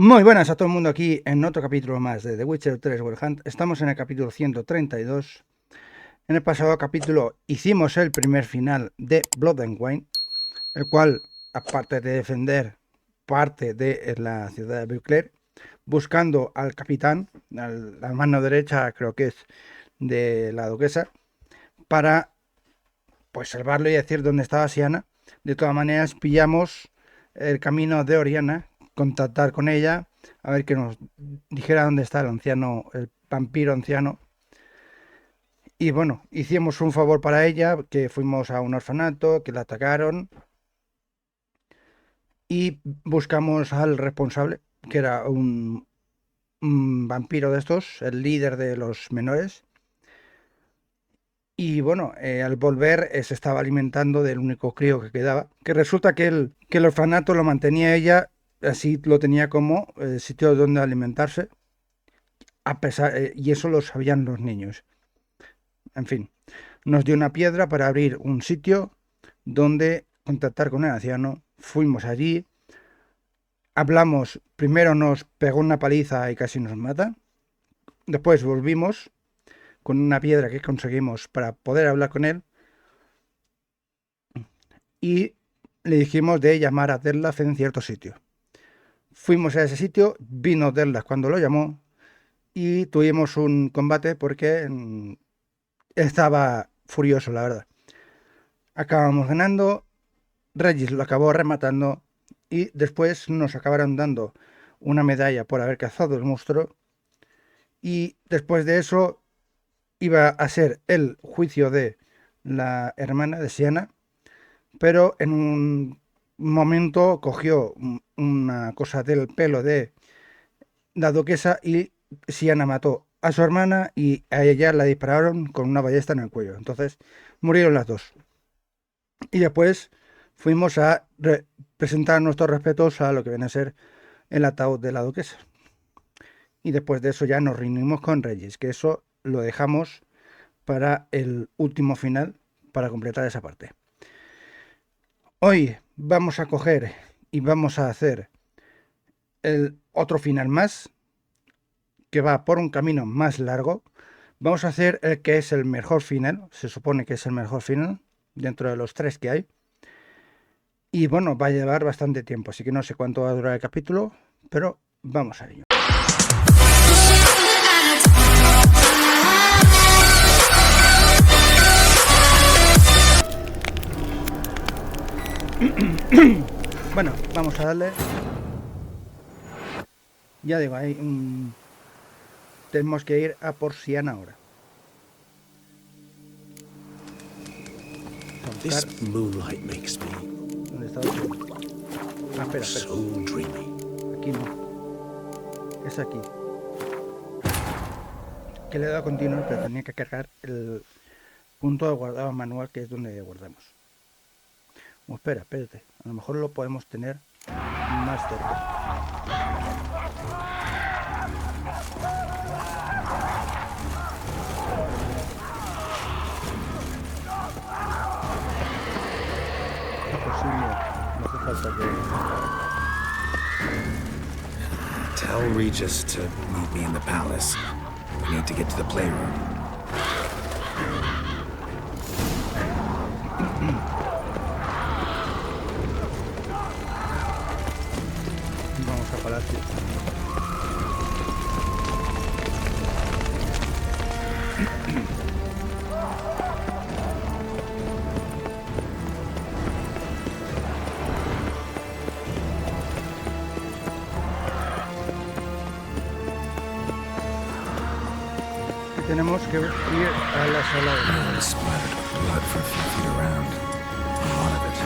Muy buenas a todo el mundo aquí en otro capítulo más de The Witcher 3 Wild Hunt. Estamos en el capítulo 132. En el pasado capítulo hicimos el primer final de Blood and Wine, el cual, aparte de defender parte de la ciudad de Beauclair, buscando al capitán, la mano derecha creo que es de la duquesa, para pues salvarlo y decir dónde estaba Siana. De todas maneras, pillamos el camino de Oriana, contactar con ella, a ver que nos dijera dónde está el anciano, el vampiro anciano. Y bueno, hicimos un favor para ella, que fuimos a un orfanato, que la atacaron y buscamos al responsable, que era un vampiro de estos, el líder de los menores. Y bueno, al volver se estaba alimentando del único crío que quedaba, que resulta que el orfanato lo mantenía ella, así lo tenía como sitio donde alimentarse, y eso lo sabían los niños. En fin, nos dio una piedra para abrir un sitio donde contactar con el anciano. Fuimos allí, hablamos, primero nos pegó una paliza y casi nos mata, después volvimos con una piedra que conseguimos para poder hablar con él y le dijimos de llamar a Derlaf en cierto sitio. Fuimos a ese sitio, vino Derlaf cuando lo llamó y tuvimos un combate porque estaba furioso, la verdad. Acabamos ganando, Regis lo acabó rematando y después nos acabaron dando una medalla por haber cazado el monstruo, y después de eso iba a ser el juicio de la hermana de Siena, pero en un momento cogió una cosa del pelo de la duquesa y Siena mató a su hermana y a ella la dispararon con una ballesta en el cuello. Entonces murieron las dos. Y después fuimos a presentar nuestros respetos a lo que viene a ser el ataúd de la duquesa. Y después de eso ya nos reunimos con Reyes, que eso lo dejamos para el último final, para completar esa parte. Hoy vamos a coger y vamos a hacer el otro final más, que va por un camino más largo. Vamos a hacer el que es el mejor final, se supone que es el mejor final, dentro de los tres que hay. Y bueno, va a llevar bastante tiempo, así que no sé cuánto va a durar el capítulo, pero vamos a ello. Bueno, vamos a darle. Ya digo, tenemos que ir a por Siana ahora. This moonlight makes me ¿Dónde está otro? Ah, espera. so dreamy. Aquí no. Es aquí. Que le he dado a continuar, pero tenía que cargar el punto de guardado manual, que es donde guardamos. Espérate. A lo mejor lo podemos tener más cerca. No hace falta que... Tell Regis to meet me in the palace. We need to get to the playroom. Vamos a palacio. Tenemos que ir a la sala de... Blood is splattered with blood for a few feet around. A lot of it.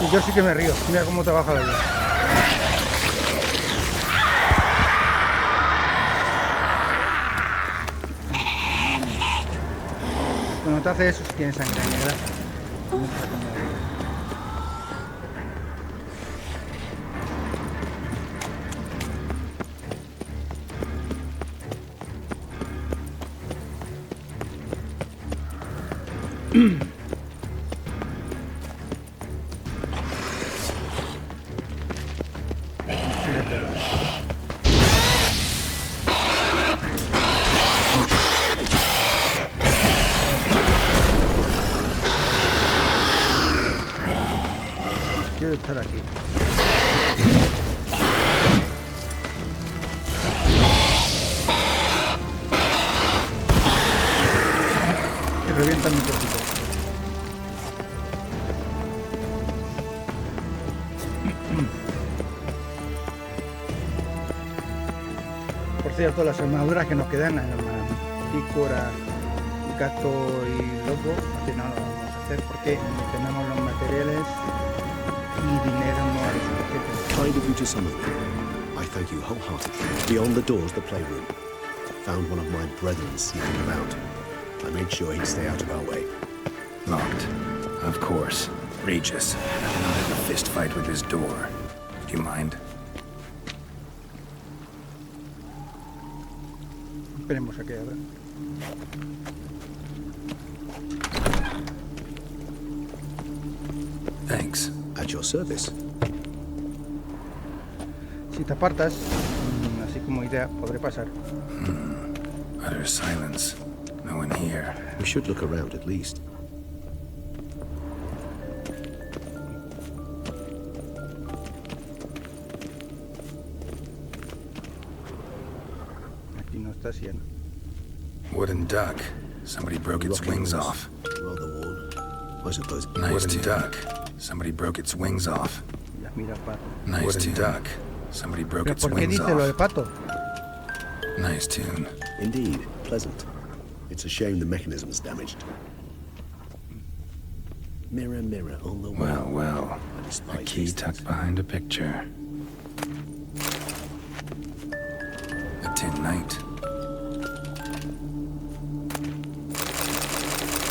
Y yo sí que me río. Mira cómo trabaja la vida. Bueno, te hace eso si tienes sangre negra. No pasa como- Quiero estar aquí. Que revientan mi trocito. Por cierto, las armaduras que nos quedan, Pícora, Gato y Lobo, que no lo vamos a hacer porque tenemos los materiales y dinero no hay suficiente. Kind of you to summon me. I thank you wholeheartedly. Beyond the door's the playroom. Found one of my brethren sneaking about. I made sure he'd stay out of our way. Locked. Of course. Regis. Not have a fist fight with his door. Do you mind? Esperemos a que abra. Thanks. At your service. Si te apartas, así como idea, podré pasar. Utter silence. No one here. We should look around at least. Aquí no está Siena. Wooden duck. Somebody broke its Rocking wings horse. off. Rather worn. I suppose. Nice wooden duck. Somebody broke its wings off. Ya mira, pato. Nice wooden duck. Somebody broke ¿Pero its por qué wings dice lo de off. pato? Nice tune. Indeed, pleasant. It's a shame the mechanism's damaged. Mirror, mirror on the wall. Well, well. I A despise key these tucked things. behind a picture. A tin knight.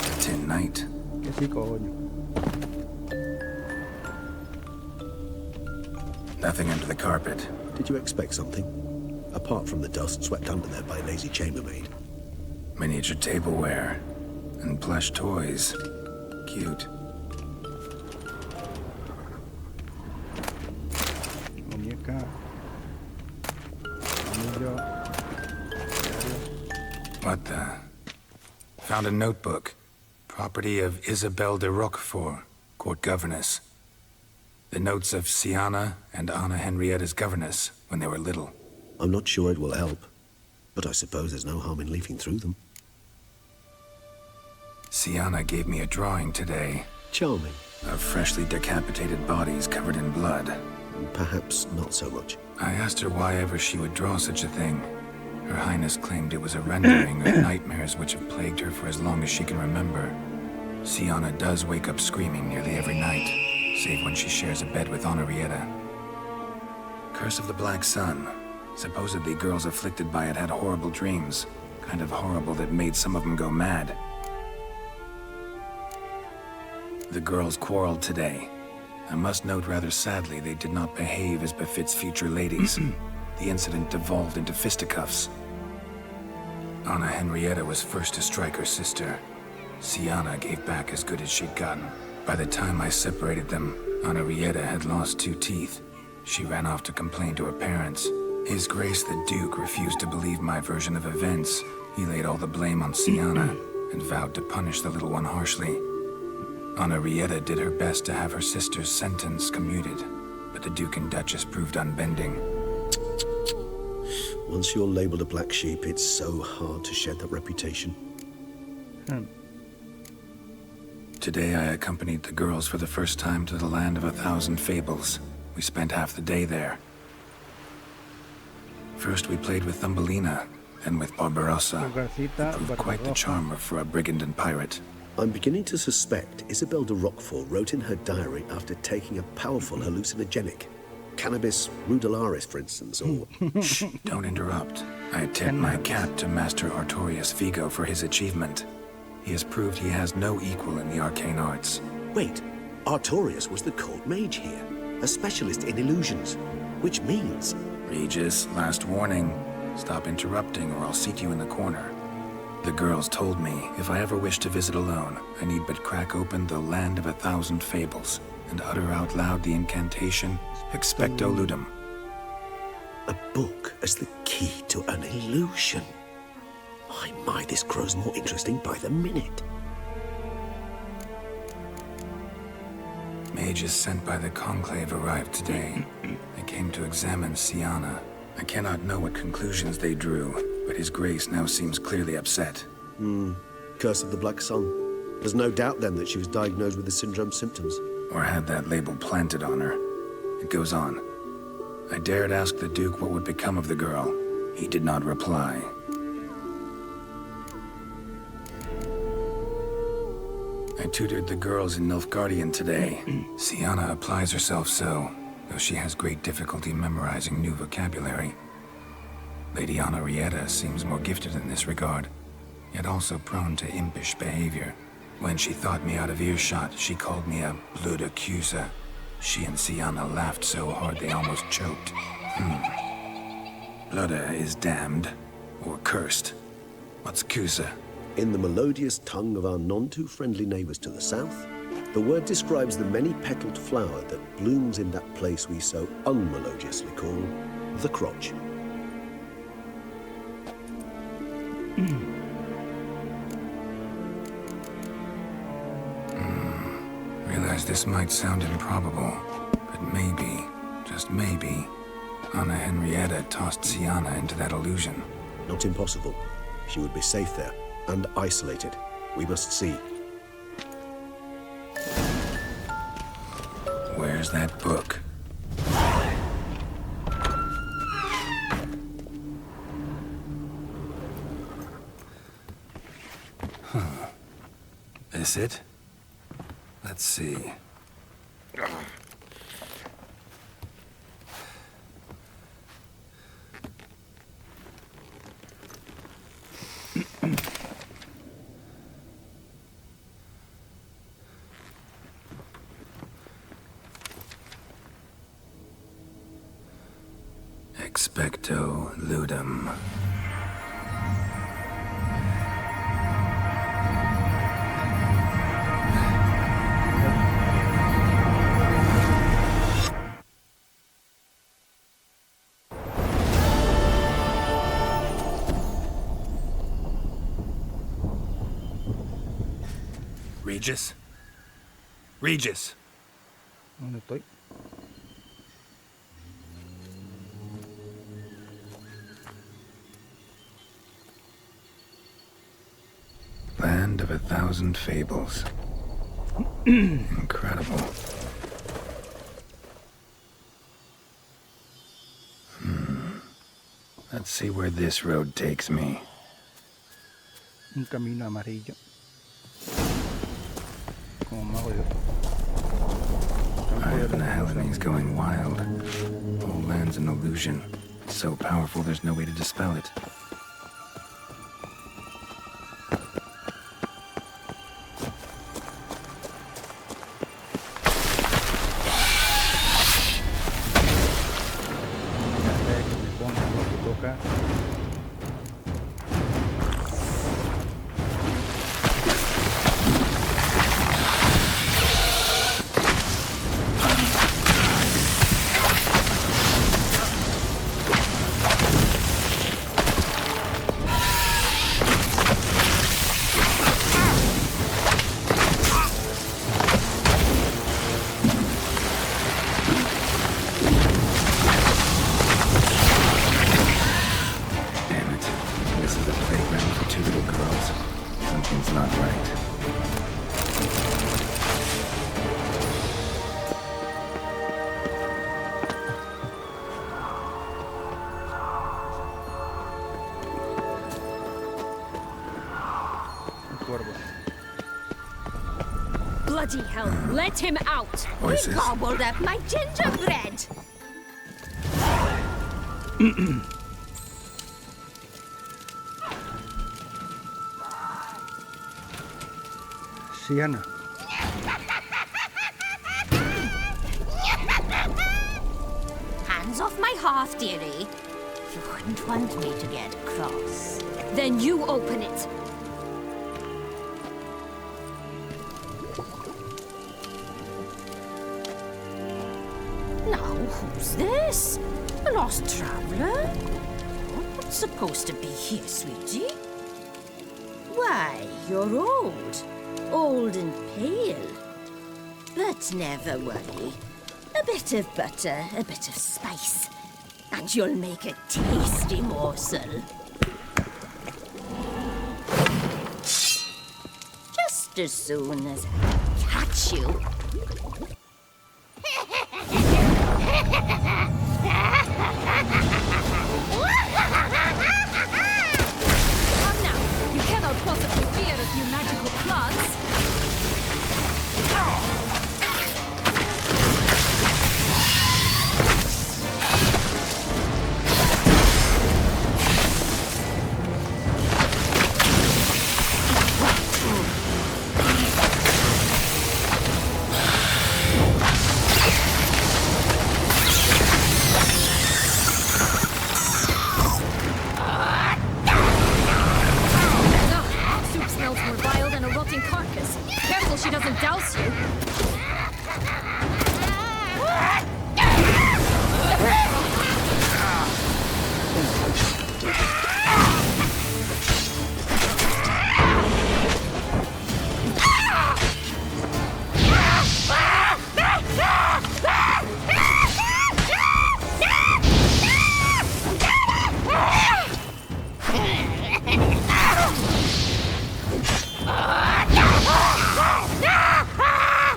A tin knight. Que sí, coño. Nothing under the carpet. Did you expect something? Apart from the dust swept under there by a lazy chambermaid. Miniature tableware. And plush toys. Cute. Muñeca. Anillo. Diario. What the? Found a notebook. Property of Isabelle de Roquefort, court governess. The notes of Siana and Anna Henrietta's governess when they were little. I'm not sure it will help, but I suppose there's no harm in leafing through them. Siana gave me a drawing today Charming. of freshly decapitated bodies covered in blood. Perhaps not so much. I asked her why ever she would draw such a thing. Her Highness claimed it was a rendering of nightmares which have plagued her for as long as she can remember. Siana does wake up screaming nearly every night, save when she shares a bed with Henrietta. Curse of the Black Sun. Supposedly girls afflicted by it had horrible dreams. Kind of horrible that made some of them go mad. The girls quarreled today. I must note rather sadly they did not behave as befits future ladies. The incident devolved into fisticuffs. Anna Henrietta was first to strike her sister. Siana gave back as good as she'd gotten. By the time I separated them, Henrietta had lost 2 teeth. She ran off to complain to her parents. His Grace the Duke refused to believe my version of events. He laid all the blame on Siana and vowed to punish the little one harshly. Henrietta did her best to have her sister's sentence commuted, but the Duke and Duchess proved unbending. Once you're labeled a black sheep, it's so hard to shed that reputation. Today I accompanied the girls for the first time to the land of 1,000 fables. We spent half the day there. First we played with Thumbelina, then with Barbarossa. Garcita, Proved quite the charmer for a brigand and pirate. I'm beginning to suspect Isabelle de Roquefort wrote in her diary after taking a powerful hallucinogenic. Cannabis rudelaris, for instance, or... Shh, don't interrupt. I tip my cap to Master Artorius Vigo for his achievement. He has proved he has no equal in the arcane arts. Wait, Artorius was the court mage here, a specialist in illusions, which means... Regis, last warning. Stop interrupting or I'll seat you in the corner. The girls told me if I ever wish to visit alone, I need but crack open the Land of 1,000 Fables and utter out loud the incantation, Expecto Ludum. A book as the key to an illusion. My, this grows more interesting by the minute. Mages sent by the Conclave arrived today. They came to examine Siana. I cannot know what conclusions they drew, but His Grace now seems clearly upset. Curse of the Black Sun. There's no doubt then that she was diagnosed with the syndrome symptoms. Or had that label planted on her. It goes on. I dared ask the Duke what would become of the girl. He did not reply. I tutored the girls in Nilfgaardian today. Siana applies herself so, though she has great difficulty memorizing new vocabulary. Lady Henrietta seems more gifted in this regard, yet also prone to impish behavior. When she thought me out of earshot, she called me a blood accuser. She and Siana laughed so hard they almost choked. Blooda is damned, or cursed. What's Cusa? In the melodious tongue of our none-too-friendly neighbors to the south, the word describes the many-petaled flower that blooms in that place we so unmelodiously call the crotch. Realize this might sound improbable, but maybe, just maybe, Anna Henrietta tossed Siana into that illusion. Not impossible. She would be safe there, and isolated. We must see. Where's that book? This it? Let's see. Expecto Ludum. Regis? Regis! ¿Dónde estoy? Land of 1,000 Fables. Incredible. Let's see where this road takes me. Un camino amarillo. Como mago de... Ivan the Hellenes going wild. Whole land's an illusion. So powerful there's no way to dispel it. Bloody hell, let him out! Voices. He gobbled up my gingerbread! Sí, Ana. Hands off my hearth, dearie. You wouldn't want me to get cross. Then you open it. Now, who's this? A lost traveler? What's supposed to be here, sweetie? Why, you're old. Old and pale. But never worry. A bit of butter, a bit of spice, and you'll make a tasty morsel. Just as soon as I catch you. Come now, you cannot possibly fear a few magical plants. Soup smells more vile than a rotting carcass. Careful she doesn't douse you.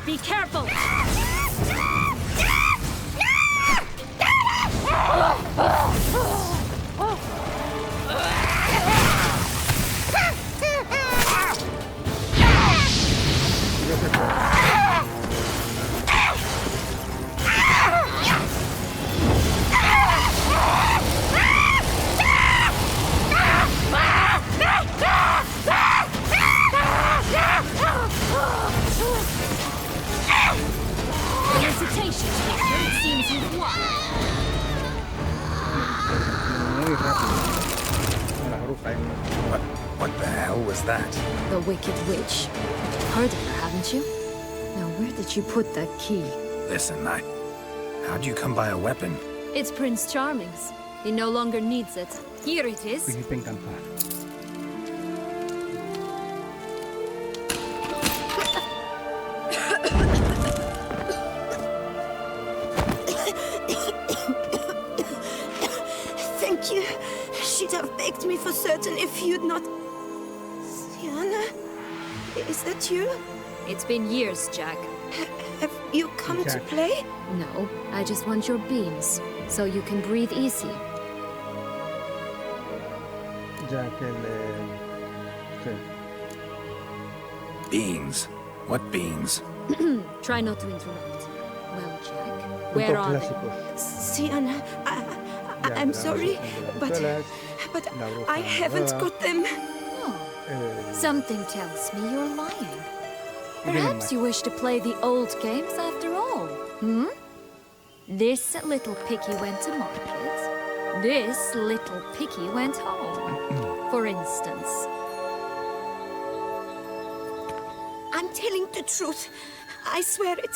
Be careful! Hesitation, Victor. It seems you've won. Muy rápido. La bruja, ¿eh? What the hell was that? The Wicked Witch. Heard of her, haven't you? Now, where did you put that key? Listen, how'd you come by a weapon? It's Prince Charming's. He no longer needs it. Here it is. Príncipe encantado. Thank you. She'd have begged me for certain if you'd not... Sienna? Is that you? It's been years, Jack. Have you come to Jack. play? No, I just want your beams, so you can breathe easy. Ya que sí. Beans. What beans? Try not to interrupt. Well, Jack, Puntos where are they? clásicos. Sienna, Ya, I'm la sorry, Resurrección de las but Escuelas, but La Bruja I haven't Malvada, got them. Oh, something tells me you're lying. y vienen Perhaps más. you wish to play the old games after all. Hmm? This little picky went to market. This little picky went home. For instance. I'm telling the truth. I swear it.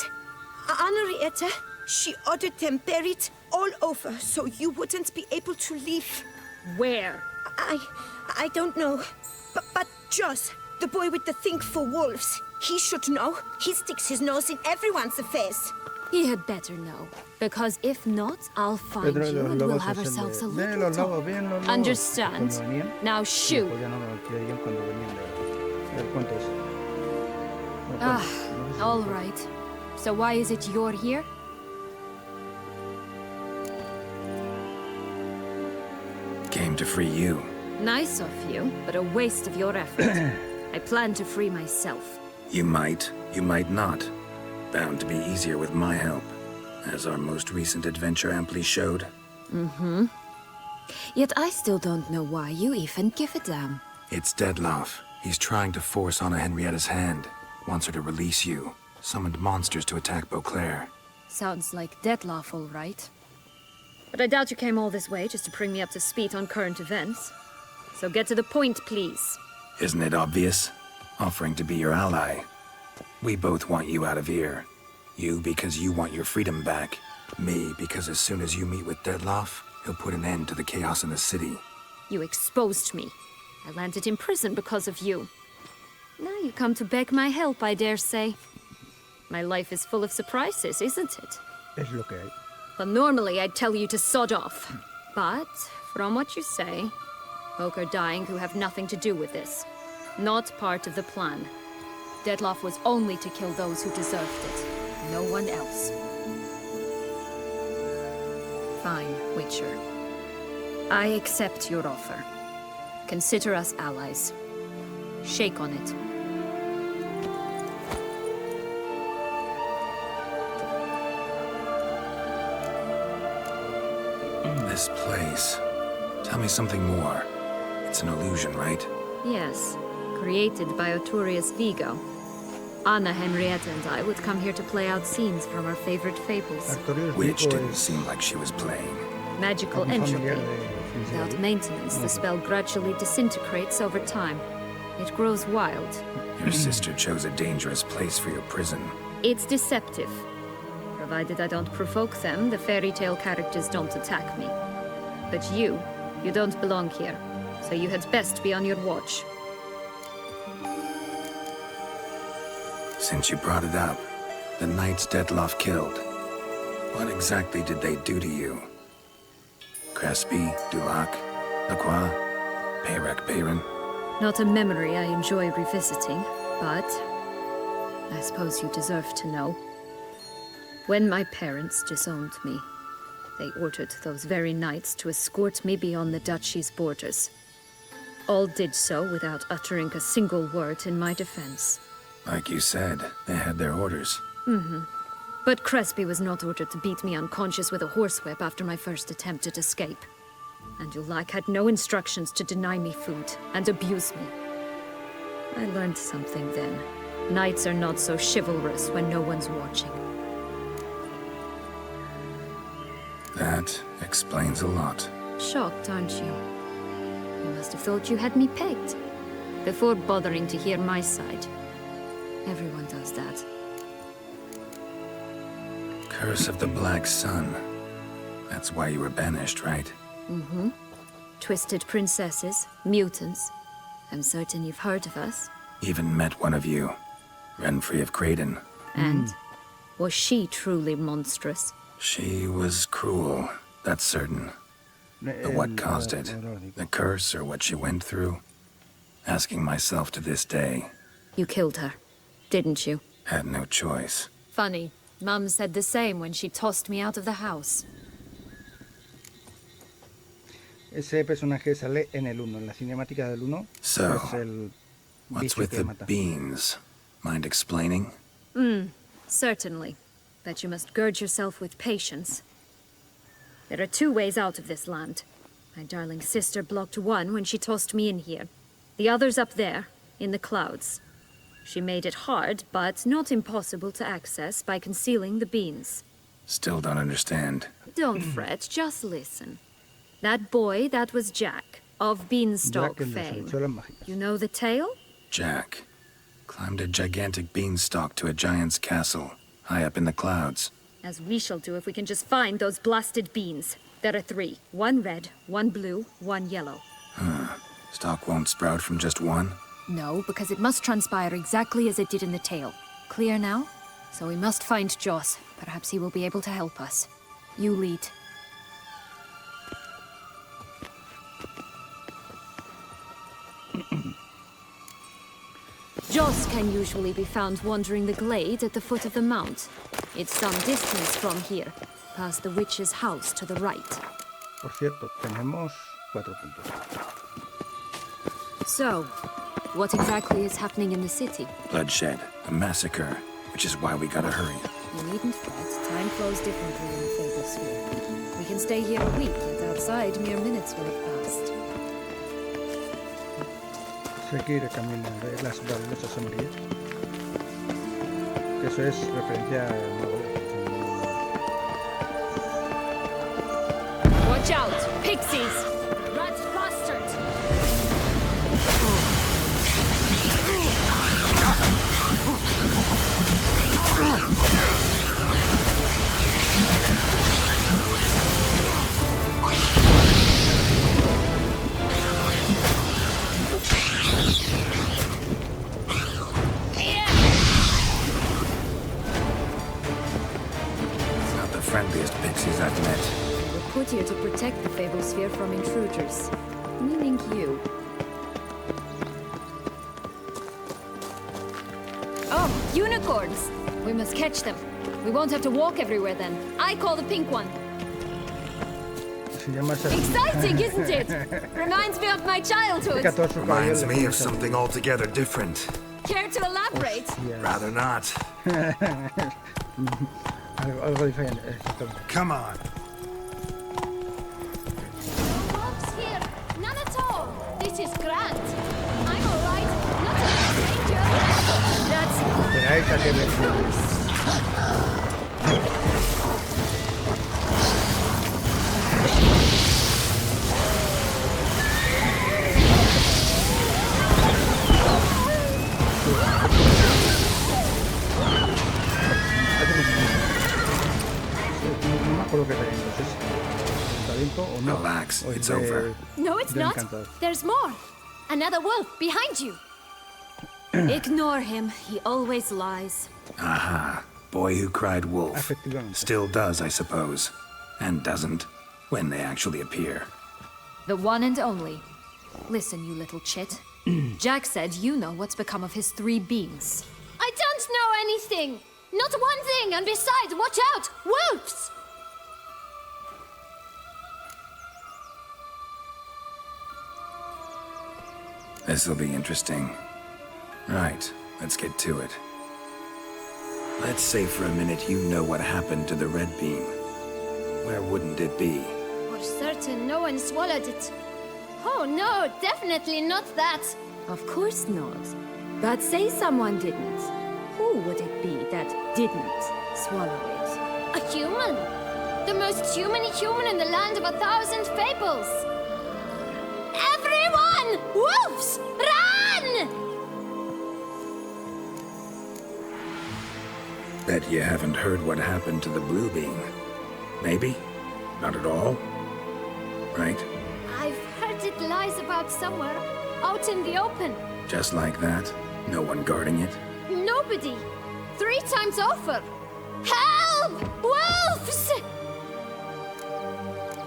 Henrietta, she ordered them buried all over so you wouldn't be able to leave. Where? I don't know. But Joss, the boy with the thing for wolves, he should know. He sticks his nose in everyone's affairs. He had better know. Because if not, I'll find Pedro de you los and we'll Lobos have es el ourselves de, a "Ven little los lobos, talk. ven los lobos", Understand? cuando venían, Now y shoot. después ya no lo creían cuando venían del cuento ese. No, Ah, no sé si all fue. right. So why is it you're here? Came to free you. Nice of you, but a waste of your effort. I plan to free myself. You might not. Bound to be easier with my help, as our most recent adventure amply showed. Yet I still don't know why you even give a damn. It's Deadloff. He's trying to force Anna Henrietta's hand. wants her to release you. Summoned monsters to attack Beauclair. Sounds like Dettlaff, all right. But I doubt you came all this way just to bring me up to speed on current events. So get to the point, please. Isn't it obvious? Offering to be your ally. We both want you out of here. You because you want your freedom back. Me because as soon as you meet with Dettlaff, he'll put an end to the chaos in the city. You exposed me. I landed in prison because of you. Now you come to beg my help, I dare say. My life is full of surprises, isn't it? Es lo que hay. Well, normally I'd tell you to sod off. But, from what you say, folk are dying who have nothing to do with this. Not part of the plan. Dettlaff was only to kill those who deserved it. No one else. Fine, Witcher. I accept your offer. Consider us allies. Shake on it. This place. Tell me something more. It's an illusion, right? Yes, created by Arturius Vigo. Anna, Henrietta, and I would come here to play out scenes from our favorite fables. Artorius Which Vigo didn't es seem like she was playing. Magical un familiar entropy. de Without Fincheri. maintenance, the spell gradually disintegrates over time. It grows wild. Your sister chose a dangerous place for your prison. It's deceptive. Provided I don't provoke them, the fairy tale characters don't attack me. But you don't belong here. So you had best be on your watch. Since you brought it up, the knights Dettlaff killed. What exactly did they do to you? Crespi, Dulac, Lacroix, Peyrac Peyran? Not a memory I enjoy revisiting, but I suppose you deserve to know. When my parents disowned me, they ordered those very knights to escort me beyond the duchy's borders. All did so without uttering a single word in my defense. Like you said, they had their orders. But Crespi was not ordered to beat me unconscious with a horsewhip after my first attempted escape. And Dulac had no instructions to deny me food and abuse me. I learned something then. Knights are not so chivalrous when no one's watching. That explains a lot. Shocked, aren't you? You must have thought you had me pegged. Before bothering to hear my side. Everyone does that. Curse of the Black Sun. That's why you were banished, right? Twisted princesses, mutants. I'm certain you've heard of us. Even met one of you. Renfrey of Craden. And was she truly monstrous? She was cruel, that's certain. But what caused it? The curse or what she went through? Asking myself to this day. You killed her, didn't you? Had no choice. Funny. Mum said the same when she tossed me out of the house. Ese personaje sale en el 1, en la cinemática del 1. So, Es el What's bicho with que the mata. beans? Mind explaining? Certainly. But you must gird yourself with patience. There are 2 ways out of this land. My darling sister blocked one when she tossed me in here. The other's up there, in the clouds. She made it hard, but not impossible to access by concealing the beans. Still don't understand. Don't fret, just listen. That boy, that was Jack, of Beanstalk Jack en las fame. habichuelas mágicas. You know the tale? Jack climbed a gigantic beanstalk to a giant's castle, high up in the clouds. As we shall do if we can just find those blasted beans. There are 3. 1 red, 1 blue, 1 yellow. Stalk won't sprout from just one? No, because it must transpire exactly as it did in the tale. Clear now? So we must find Joss. Perhaps he will be able to help us. You lead. Joss can usually be found wandering the glade at the foot of the mount. It's some distance from here, past the witch's house to the right. Por cierto, tenemos 4 puntos. So, what exactly is happening in the city? Bloodshed, a massacre, which is why we gotta hurry. You needn't fret. Time flows differently in the Fable Sphere. We can stay here a week, yet outside mere minutes will have passed. Seguir el camino de las baldosas amarillas. Que eso es referencia a Mago. Watch out! Pixies! Rat bastard! It's not the friendliest pixies I've met. We're put here to protect the Fable Sphere from intruders. Meaning you. Oh, unicorns! We must catch them. We won't have to walk everywhere then. I call the pink one. Se llama esa- Exciting, isn't it? Reminds me of my childhood. Que a todos sus Reminds caballeros me les of pones something altogether different. Care to elaborate? Yes. Rather not. Algo diferente, exactamente. Come on. No wolves here. None at all. This is grand. I'm all right. Not a stranger. That's Esperáis a que me... No me acuerdo qué talento es ese. ¿Talento o no? Relax, O es it's de- over. No, it's de not. encantador. There's more. Another wolf behind you. Ignore him. He always lies. Aha. Boy who cried wolf. Efectivamente. Still does, I suppose. And doesn't, when they actually appear. The one and only. Listen, you little chit. Jack said you know what's become of his 3 beams. I don't know anything. Not one thing. And besides, watch out. Wolves! This'll be interesting. Right, let's get to it. Let's say for a minute you know what happened to the red beam. Where wouldn't it be? For certain, no one swallowed it. Oh no, definitely not that. Of course not. But say someone didn't. Who would it be that didn't swallow it? A human. The most humany human in the land of 1,000 fables. Everyone! Wolves! Run! Bet you haven't heard what happened to the blue beam. Maybe? Not at all? Right? I've heard it lies about somewhere, out in the open. Just like that? No one guarding it? Nobody. 3 times over. Help! Wolves!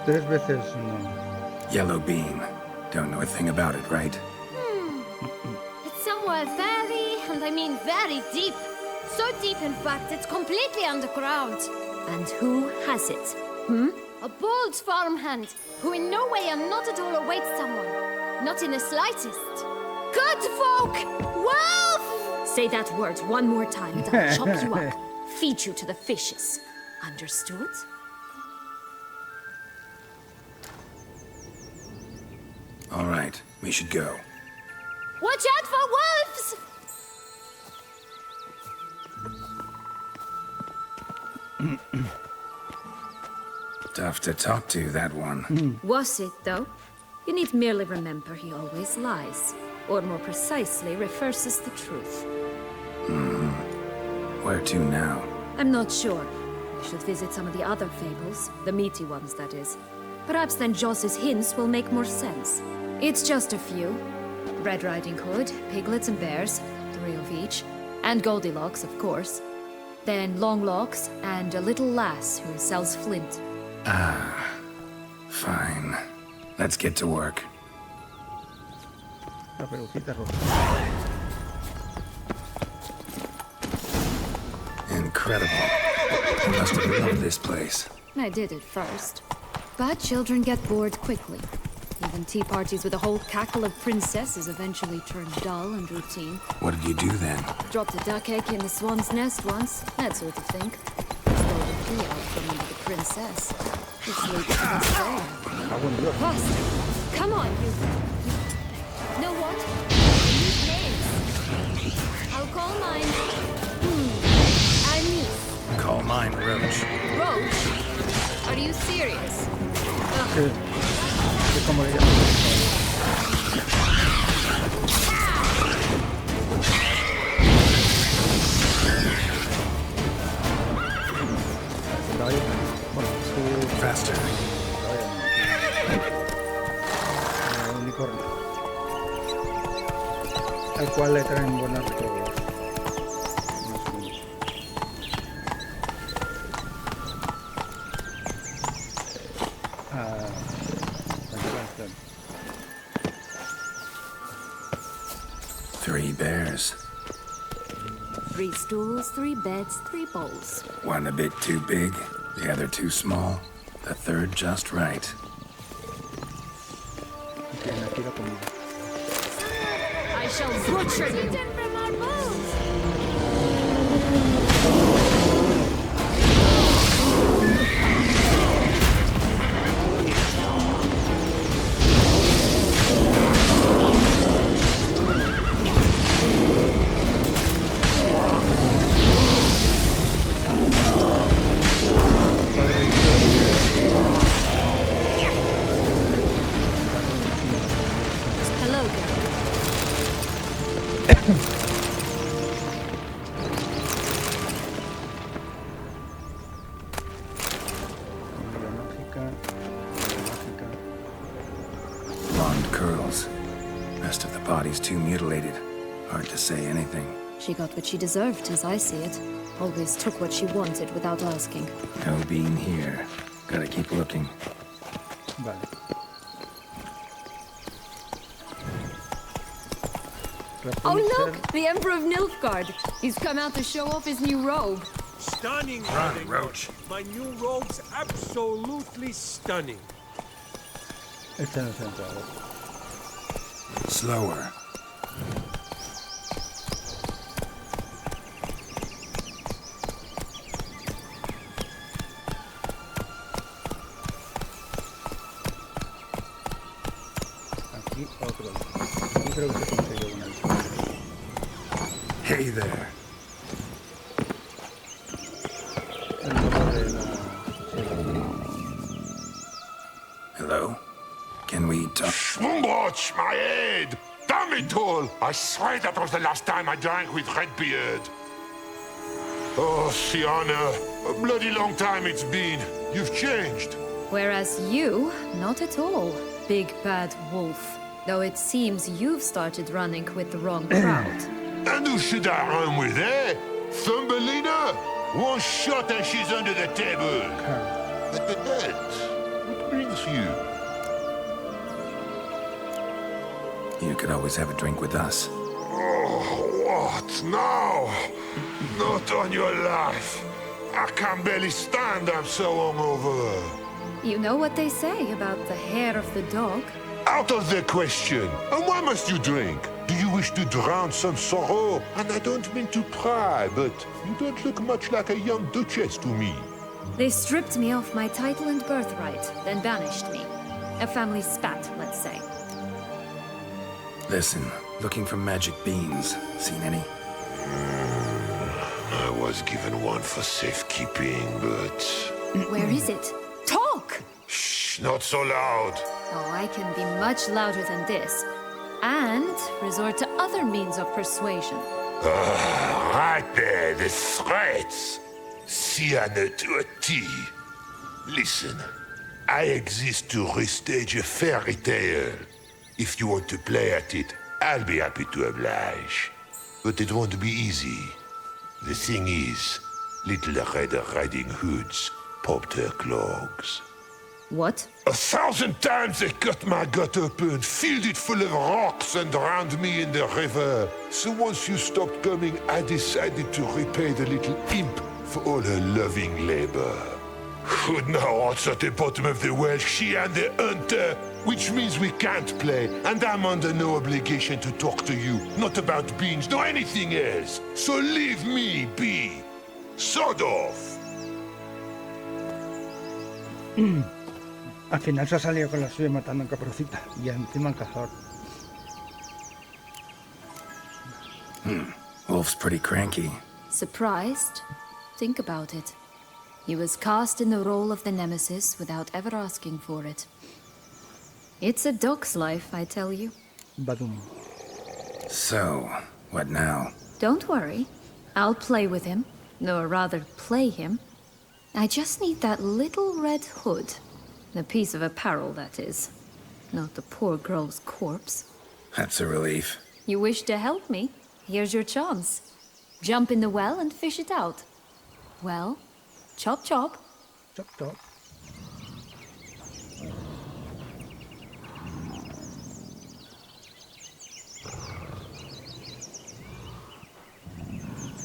3 veces no. Yellow beam. Don't know a thing about it, right? It's somewhere very, and I mean very deep. So deep, in fact, it's completely underground. And who has it? A bold farmhand, who in no way and not at all awaits someone. Not in the slightest. Good folk! Wolf! Say that word one more time and I'll chop you up. Feed you to the fishes. Understood? All right, we should go. Watch out for wolves! Tough to talk to, that one. Was it, though? You need merely remember he always lies. Or more precisely, reverses the truth. Where to now? I'm not sure. We should visit some of the other fables. The meaty ones, that is. Perhaps then Joss's hints will make more sense. It's just a few. Red Riding Hood, piglets and bears, 3 of each. And Goldilocks, of course. Then Longlocks, and a little lass who sells flint. Fine. Let's get to work. La peluquita roja. Incredible. I must have loved this place. I did at first. But children get bored quickly. Even tea parties with a whole cackle of princesses eventually turn dull and routine. What did you do then? Dropped a duck egg in the swan's nest once, that sort of thing. Stole the key out from under the princess. It's legal to us there. Ah, bueno, Dios. Faster! Come on, you... Know what? Names. I'll call mine. Fine, Roach. Roach? Are you serious? Sí. Es como le llaman. Bueno, su Faster. unicornio, al cual le traen buenos recuerdos. Three bears. 3 stools, 3 beds, 3 bowls. One a bit too big, the other too small, the third just right. Tienen aquí la comida. I shall butcher you. From our bones. Hello, girl. Comida mágica, comida mágica. Blonde curls. Rest of the body's too mutilated. Hard to say anything. She got what she deserved, as I see it. Always took what she wanted without asking. No bean here. Gotta keep looking. Vale. Oh, Rapunzel. look! The Emperor of Nilfgaard. He's come out to show off his new robe. Stunning, Run, Madame. Roach. My new robe's absolutely stunning. Este no se ha entrado. Slower. Aquí otro. Aquí creo que se consiguió una vez. Hey there. El logo de la... Hello? Can we talk? Schwumbotsch, my head! Damn it all! I swear that was the last time I drank with Redbeard. Oh, Sienna, a bloody long time it's been. You've changed. Whereas you, not at all, big bad wolf. Though it seems you've started running with the wrong crowd. And who should I run with, eh? Thumbelina? One shot and she's under the table. What brings you? You could always have a drink with us. Oh, what now? Not on your life. I can barely stand, I'm so hungover. You know what they say about the hair of the dog? Out of the question. And why must you drink? Do you wish to drown some sorrow? And I don't mean to pry, but you don't look much like a young duchess to me. They stripped me of my title and birthright, then banished me. A family spat, let's say. Listen, looking for magic beans. Seen any? I was given one for safekeeping, but... Where is it? Talk! Shh, not so loud. Oh, I can be much louder than this. And resort to other means of persuasion. Right there, the threats. Sienna to a T. Listen, I exist to restage a fairy tale. If you want to play at it, I'll be happy to oblige. But it won't be easy. The thing is, Little Red Riding Hoods popped her clogs. What? 1,000 times they cut my gut open, filled it full of rocks, and drowned me in the river. So once you stopped coming, I decided to repay the little imp for all her loving labor. Good now, odds at the bottom of the well, she and the hunter, which means we can't play, and I'm under no obligation to talk to you, not about beans, nor anything else. So leave me be. Sod off. Al final se ha salido con la suya matando a Caperucita y encima al cazador. Wolf's pretty cranky. Surprised? Think about it. He was cast in the role of the nemesis without ever asking for it. It's a dog's life, I tell you. Badum. So, what now? Don't worry. I'll play with him. Or rather, play him. I just need that little red hood. The piece of apparel, that is. Not the poor girl's corpse. That's a relief. You wish to help me? Here's your chance. Jump in the well and fish it out. Well, chop chop. Chop, chop.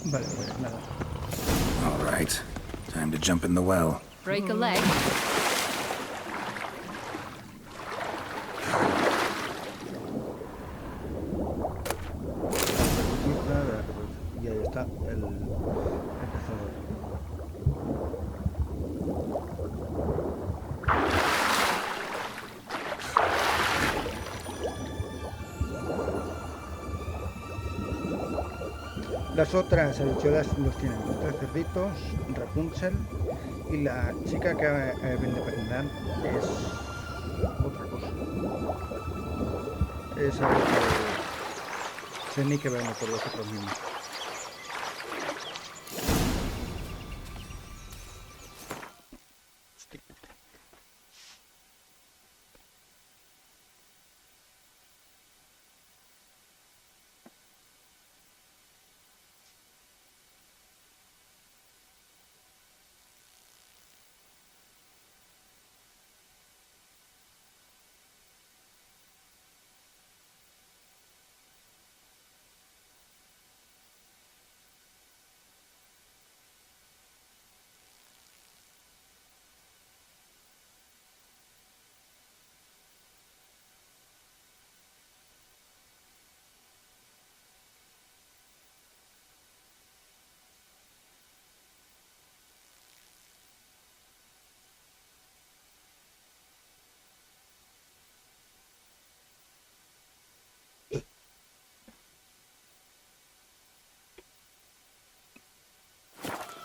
Vale, pues nada. All right. Time to jump in the well. Break a leg. Y ahí está el cazador. Las otras habichuelas los tienen los 3 cerditos, Rapunzel, y la chica que vende merendar es otra cosa. Es algo que se ni que verlo por vosotros mismos.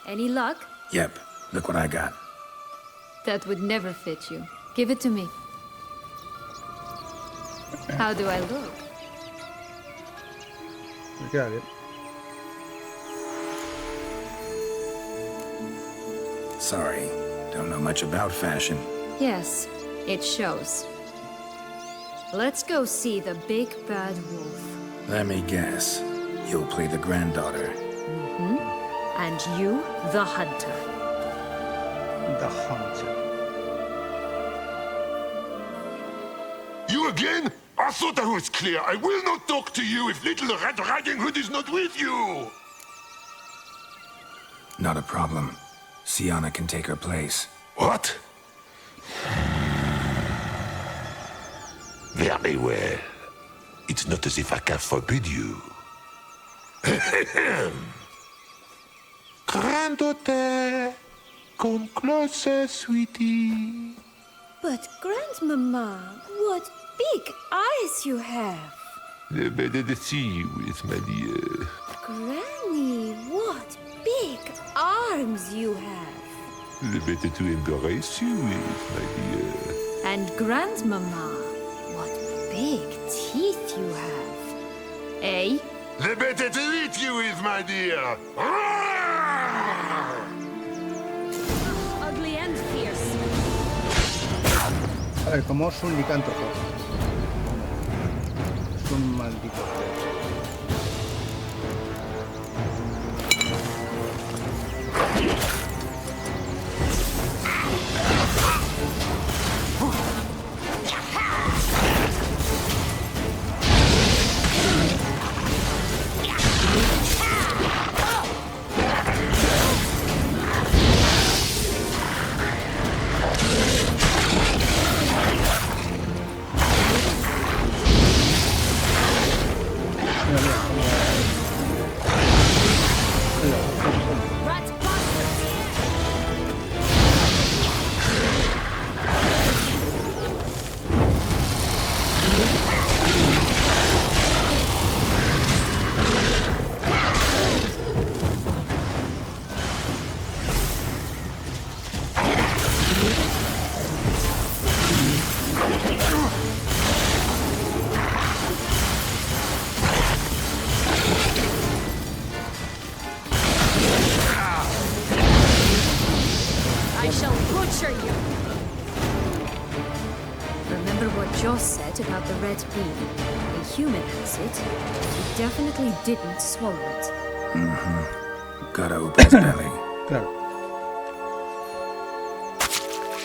Any luck? Yep. Look what I got. That would never fit you. Give it to me. How do I look? Me queda bien. Sorry. Don't know much about fashion. Yes, it shows. Let's go see the big bad wolf. Let me guess. You'll play the granddaughter. And you, the hunter. The Hunter. You again? I thought I was clear. I will not talk to you if little Red Riding Hood is not with you. Not a problem. Sienna can take her place. What? Very well. It's not as if I can forbid you. Granddaughter, come closer, sweetie. But, Grandmama, what big eyes you have. The better to see you with, my dear. Granny, what big arms you have. The better to embrace you with, my dear. And Grandmama, what big teeth you have. Eh? The better to eat you with, my dear. Ugly and fierce. A ver, como es un licántropo. Es un maldito feo. shall butcher you! Remember what Joss said about the red bean? A human has it. He definitely didn't swallow it. Gotta open his belly. Claro.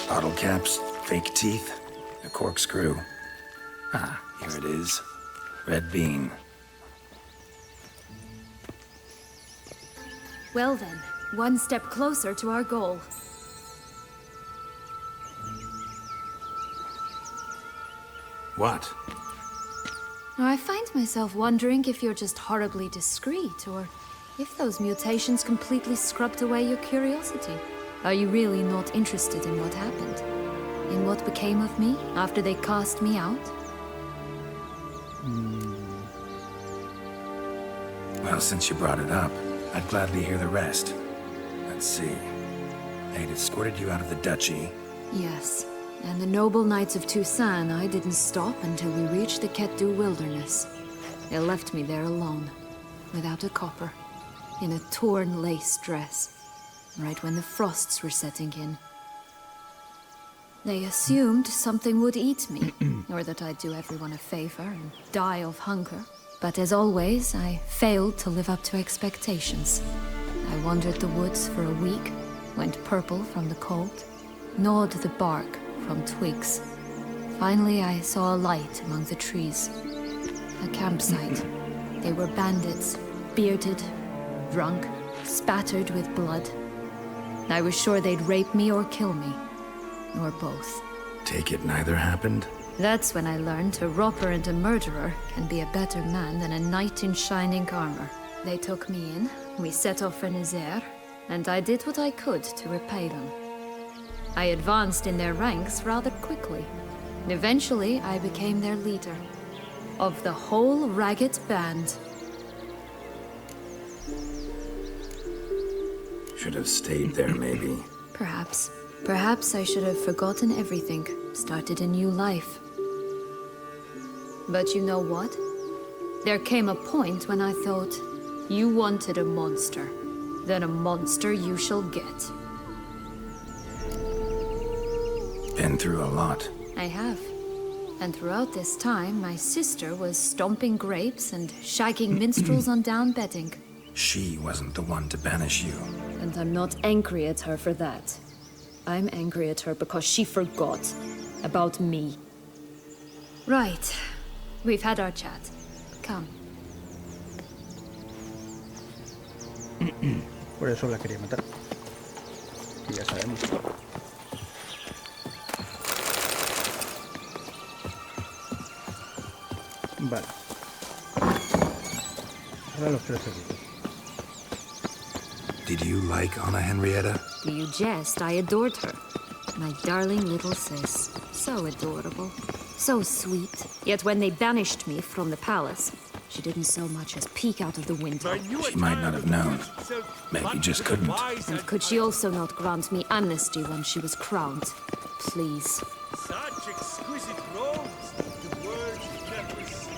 Bottle caps, fake teeth, a corkscrew. Ah, here it is. Red bean. Well then, one step closer to our goal. What? I find myself wondering if you're just horribly discreet, or if those mutations completely scrubbed away your curiosity. Are you really not interested in what happened? In what became of me after they cast me out? Well, since you brought it up, I'd gladly hear the rest. Let's see. They'd escorted you out of the duchy. Yes. And the noble knights of Toussaint, I didn't stop until we reached the Ketdu wilderness. They left me there alone, without a copper, in a torn lace dress, right when the frosts were setting in. They assumed something would eat me, or that I'd do everyone a favor and die of hunger. But as always, I failed to live up to expectations. I wandered the woods for a week, went purple from the cold, gnawed the bark from twigs. Finally, I saw a light among the trees. A campsite. They were bandits, bearded, drunk, spattered with blood. I was sure they'd rape me or kill me. Or both. Take it neither happened? That's when I learned a robber and a murderer can be a better man than a knight in shining armor. They took me in, we set off for Nazaire, and I did what I could to repay them. I advanced in their ranks rather quickly. Eventually, I became their leader. Of the whole ragged band. Should have stayed there, maybe. Perhaps. Perhaps I should have forgotten everything, started a new life. But you know what? There came a point when I thought, you wanted a monster. Then a monster you shall get. Been through a lot. I have. And throughout this time, my sister was stomping grapes and shagging minstrels on down bedding. She wasn't the one to banish you. And I'm not angry at her for that. I'm angry at her because she forgot about me. Right. We've had our chat. Come. Por eso la quería matar. Y ya sabemos. Vale. Ahora los tres seguidos. Did you like Anna Henrietta? Do you jest? I adored her. My darling little sis. So adorable. So sweet. Yet when they banished me from the palace, she didn't so much as peek out of the window. She might not have known. Maybe just couldn't. And could she also not grant me amnesty when she was crowned? Please. Such exquisite robes, the words never see.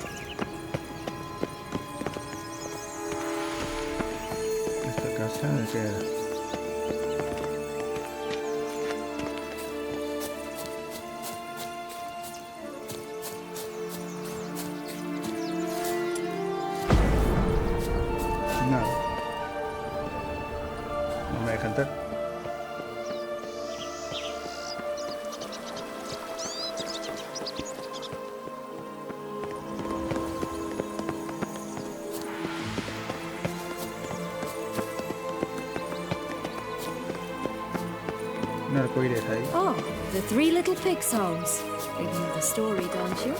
Esta casa de qué era. Nada. No me deja entrar. Un arcoíris ahí. Oh, the three little pigs' homes. You know the story, don't you?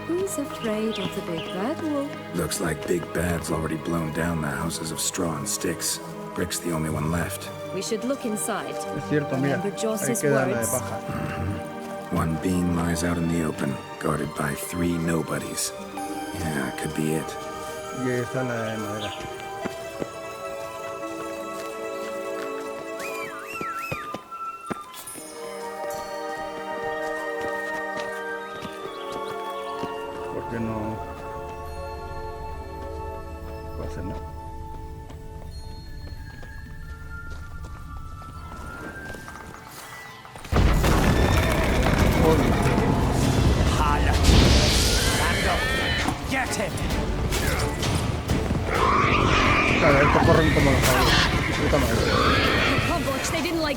Who's afraid of the big bad wolf? Looks like Big Bad's already blown down the houses of straw and sticks. Brick's the only one left. We should look inside. Es cierto, mira. Remember Ahí Joss's queda la de words? paja. One beam lies out in the open, guarded by 3 nobodies. Yeah, could be it. Y ahí está la de madera. ¿Por qué no puedo hacer nada?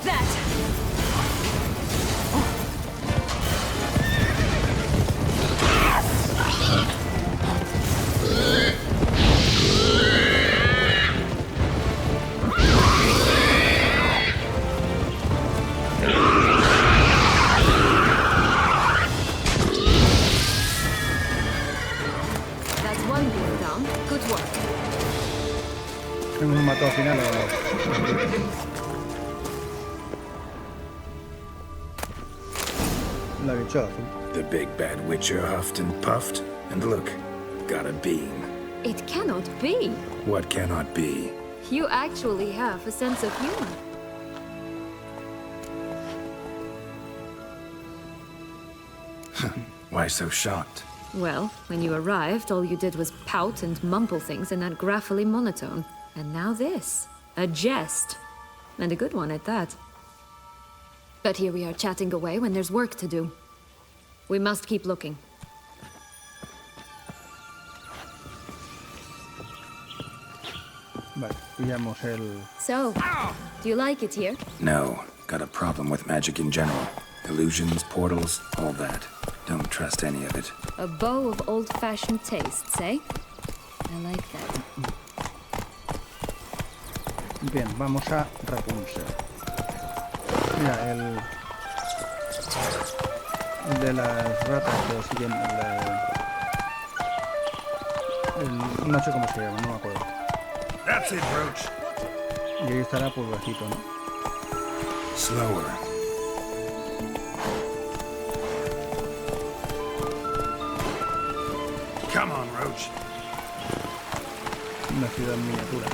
Take that! That's one being down. Good work. Hemos matado al final a la bichola azul. The big bad witcher huffed and puffed, and look, got a beam. It cannot be. What cannot be? You actually have a sense of humor. Why so shocked? Well, when you arrived, all you did was pout and mumble things in that graphily monotone. And now this. A jest. And a good one at that. But here we are chatting away when there's work to do. We must keep looking. Vale, pillamos el... So, do you like it here? No, got a problem with magic in general. Illusions, portals, all that. Don't trust any of it. A bow of old-fashioned tastes, eh? I like that. Bien, vamos a Rapunzel. Mira, el de las ratas que siguen no sé cómo se llama, no me acuerdo. That's it, Roach. Y ahí estará por bajito, ¿no? Slower. Come on, Roach. Una ciudad en miniatura.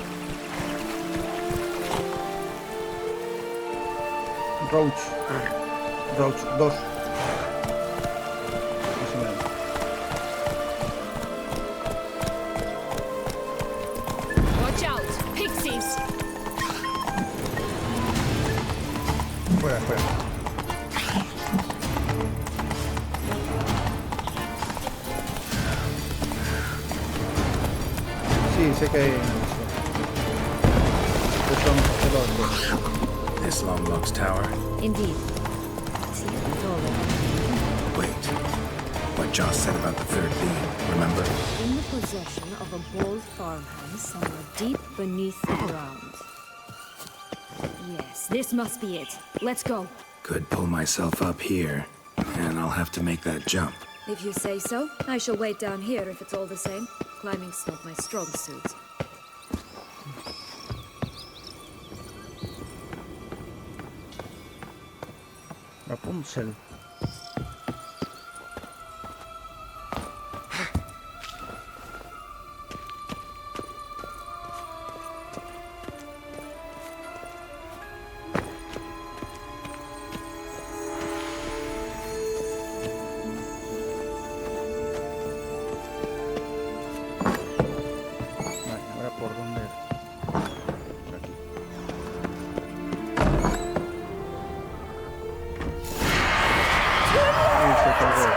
Roach 2. Más o menos. Watch out! Pixies! Fuera. Sí, sé que hay... Eso vamos a hacerlo después. This Longlock's tower. Indeed. See, it's all over. Wait. What Joss said about the third being, remember? In the possession of a bold farmhand somewhere deep beneath the ground. Yes, this must be it. Let's go. Could pull myself up here, and I'll have to make that jump. If you say so, I shall wait down here if it's all the same. Climbing's not my strong suit. Rapunzel. Vale, ahora por dónde. Por aquí. Y se colgó.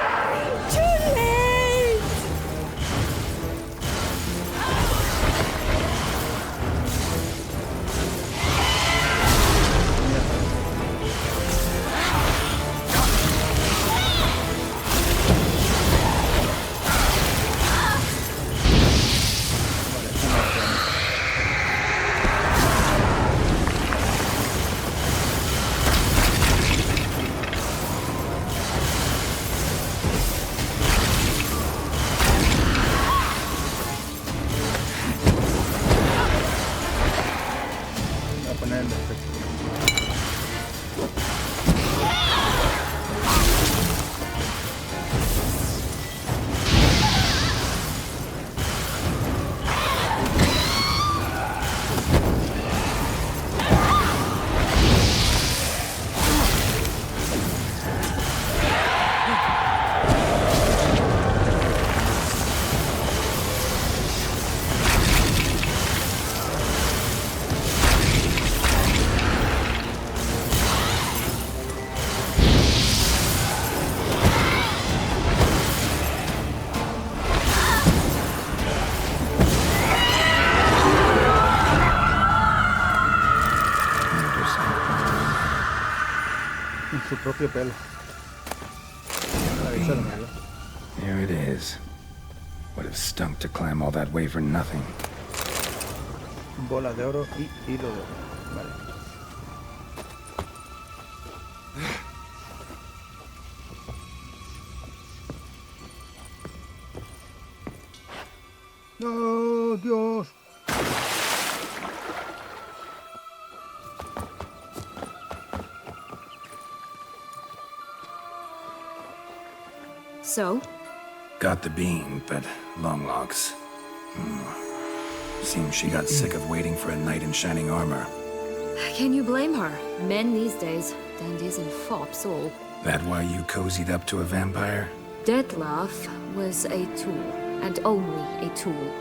Voy a poner el efecto. En su propio pelo. Ahí se lo murió. Here it is. Would have stunk to climb all that way for nothing. Bola de oro y hilo de oro. Vale. ¡No, Dios! So, Got the bean, but long logs. Seems she got sick of waiting for a knight in shining armor. can you blame her? Men these days, dandies and fops all. That why you cozied up to a vampire? Detlef was a tool, and only a tool.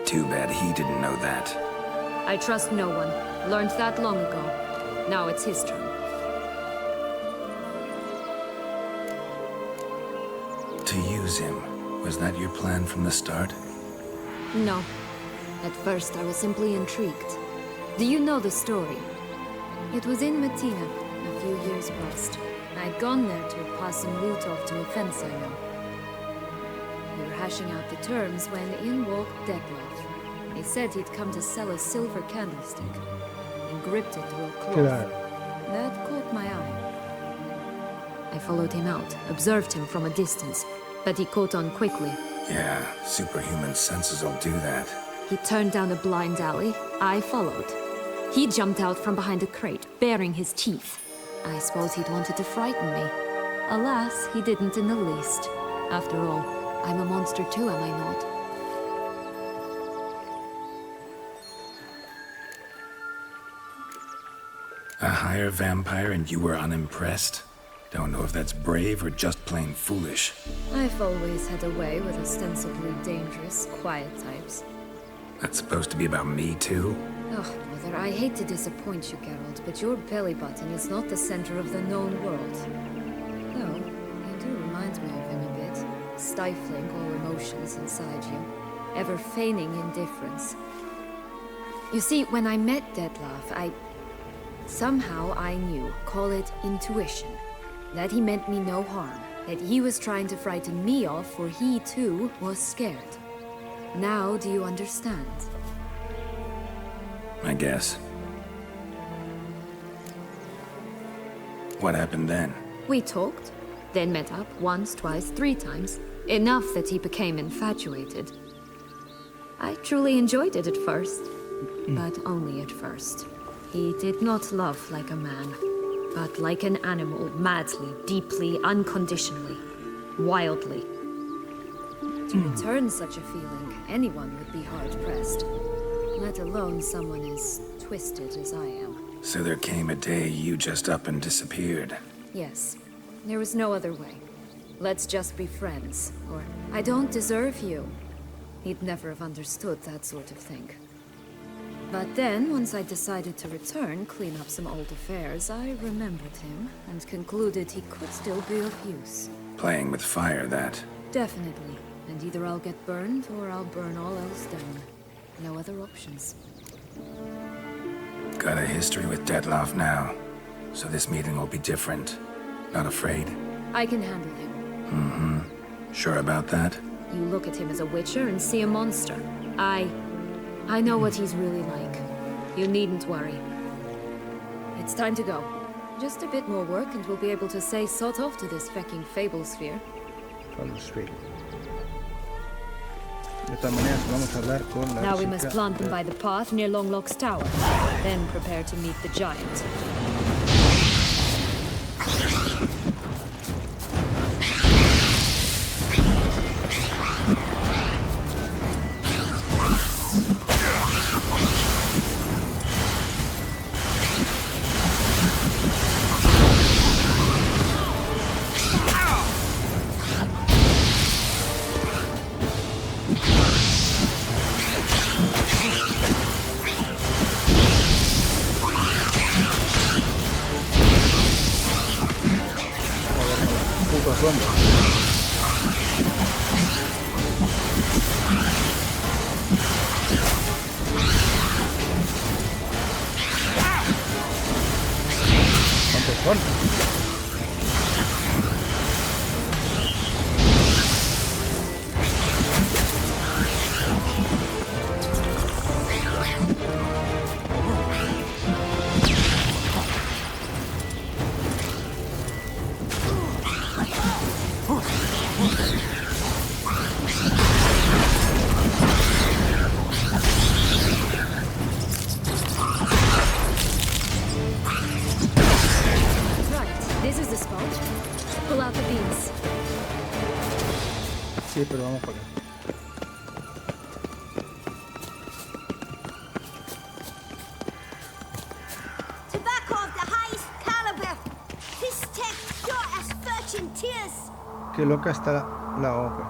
Too bad he didn't know that. I trust no one. Learned that long ago. Now it's his turn. To use him, was that your plan from the start? No. At first, I was simply intrigued. Do you know the story? It was in Matina, a few years past. I'd gone there to pass some loot off to a fence I know. We were hashing out the terms when in walked Detlef. He said he'd come to sell a silver candlestick, and gripped it through a cloth. Claro. That caught my eye. I followed him out, observed him from a distance, but he caught on quickly. Yeah, superhuman senses will do that. He turned down a blind alley. I followed. He jumped out from behind a crate, baring his teeth. I suppose he'd wanted to frighten me. Alas, he didn't in the least. After all, I'm a monster too, am I not? A higher vampire and you were unimpressed? Don't know if that's brave or just plain foolish. I've always had a way with ostensibly dangerous, quiet types. That's supposed to be about me too? Oh, brother, I hate to disappoint you, Geralt, but your belly button is not the center of the known world. Though, you do remind me of him a bit. Stifling all emotions inside you. Ever feigning indifference. You see, when I met Detlef, somehow I knew, call it intuition, that he meant me no harm. That he was trying to frighten me off, for he too was scared. Now do you understand? I guess. What happened then? We talked, then met up once, twice, 3 times. Enough that he became infatuated. I truly enjoyed it at first, but only at first. He did not love like a man, but like an animal, madly, deeply, unconditionally, wildly. To return such a feeling, anyone would be hard-pressed, let alone someone as twisted as I am. So there came a day you just up and disappeared. Yes, there was no other way. Let's just be friends, or I don't deserve you. He'd never have understood that sort of thing. But then, once I decided to return, clean up some old affairs, I remembered him and concluded he could still be of use. Playing with fire, that. Definitely. And either I'll get burned, or I'll burn all else down. No other options. Got a history with Detlef now, so this meeting will be different. Not afraid? I can handle him. Sure about that? You look at him as a witcher and see a monster. I know what he's really like. You needn't worry. It's time to go. Just a bit more work and we'll be able to say sort off to this fecking fable sphere. Solo Sphere. De todas maneras, vamos a hablar con la Now we chica must plant them de- by the path near Longlock's tower. Then prepare to meet the giant. putos zombies. ¿Cuántos son? spot. Pull out the beams. Sí, pero vamos por acá. Tobacco of the highest caliber. This tech pure as virgin tears. Qué loca está la hoja.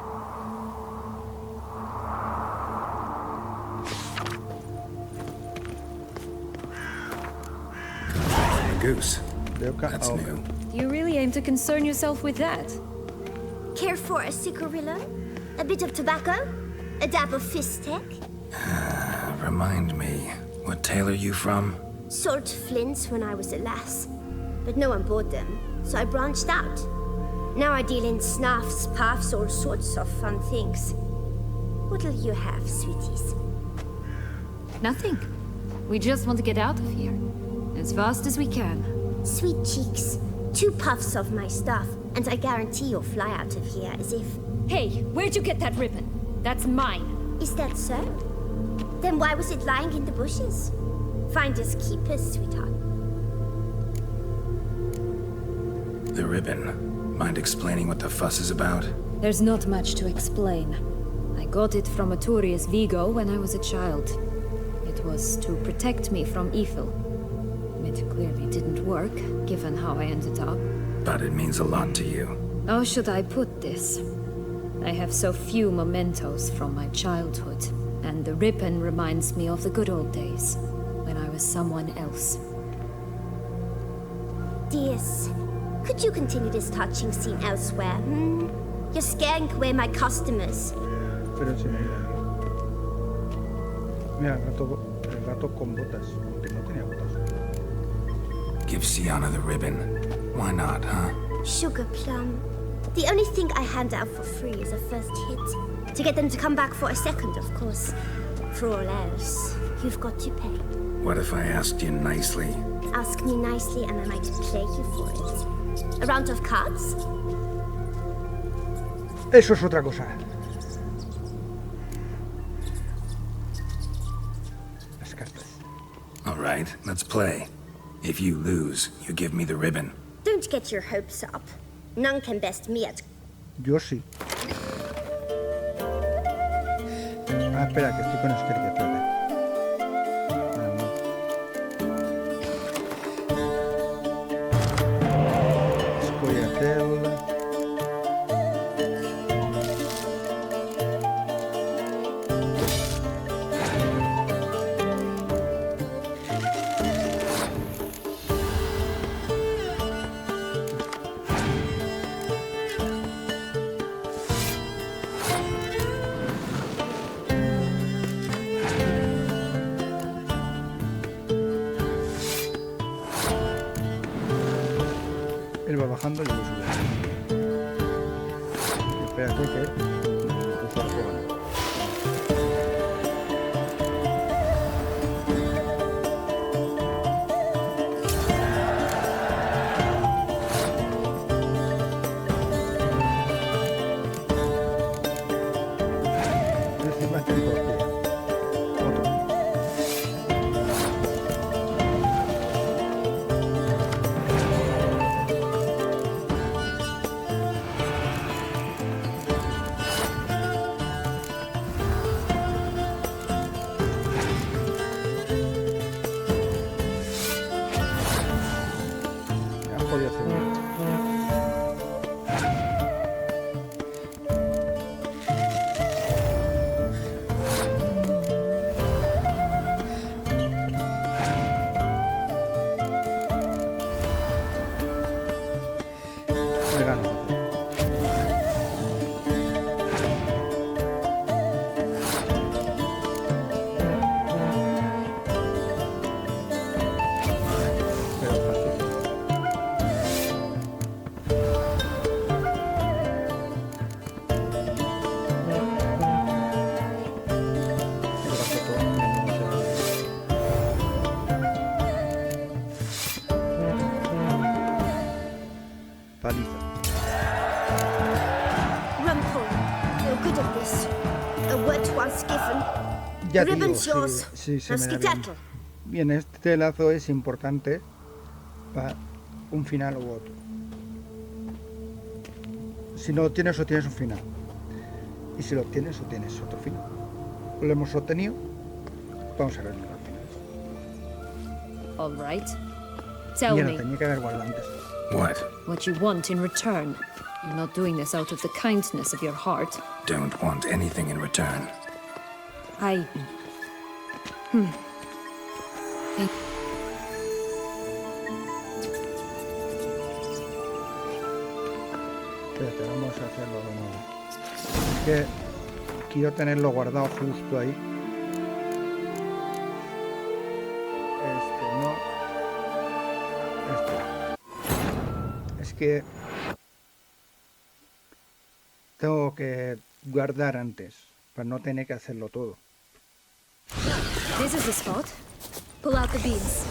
A goose. Loca That's hoja. new. You really aim to concern yourself with that? Care for a cigarillo? A bit of tobacco? A dab of fistek? Remind me, what tale are you from? Sold flints when I was a lass. But no one bought them, so I branched out. Now I deal in snuffs, puffs, all sorts of fun things. What'll you have, sweeties? Nothing. We just want to get out of here. As fast as we can. Sweet cheeks. 2 puffs of my stuff, and I guarantee you'll fly out of here as if... Hey, where'd you get that ribbon? That's mine. Is that so? Then why was it lying in the bushes? Finders keepers, sweetheart. The ribbon. Mind explaining what the fuss is about? There's not much to explain. I got it from Arturius Vigo when I was a child. It was to protect me from evil. It clearly didn't work, given how I ended up. But it means a lot to you. How should I put this? I have so few mementos from my childhood, and the ribbon reminds me of the good old days, when I was someone else. Dears, could you continue this touching scene elsewhere, hmm? You're scaring away my customers. Pero se me iba aquí. Mira, el gato con botas, aunque no tenía botas. Give Sienna the ribbon. Why not, huh? Sugar plum. The only thing I hand out for free is a first hit. To get them to come back for a second, of course. For all else, you've got to pay. What if I asked you nicely? Ask me nicely and I might play you for it. A round of cards? Eso es otra cosa. Las cartas. All right, let's play. If you lose, you give me the ribbon. Don't get your hopes up. None can best me at... Yo sí. Ah, espera, que estoy con Skellige, espérate. Escollatel. Él va bajando y yo voy subiendo. Espérate que incluso lo puedo ganar. Encima está el tortilla. Otro. Han podido hacer bien. Le gano. Pero fácil. El gato todo en un paliza. Rumpole, you're good at this. A word once given. Ya The te digo, ribbon's yours. sí, se Now me da bien. skedaddle. Bien, este lazo es importante para un final u otro. Si no lo tienes, o tienes un final. Y si lo tienes, o tienes otro final. Lo hemos obtenido. Vamos a ver el final. All right. Tell Mira, me tenía que haber guardado antes. What? what you want in return. You're not doing this out of the kindness of your heart. Don't want anything in return. I... Espérate, vamos a hacerlo de nuevo. Es que quiero tenerlo guardado justo ahí. No. Es que tengo que guardar antes para no tener que hacerlo todo. This is the spot. Pull out the beans.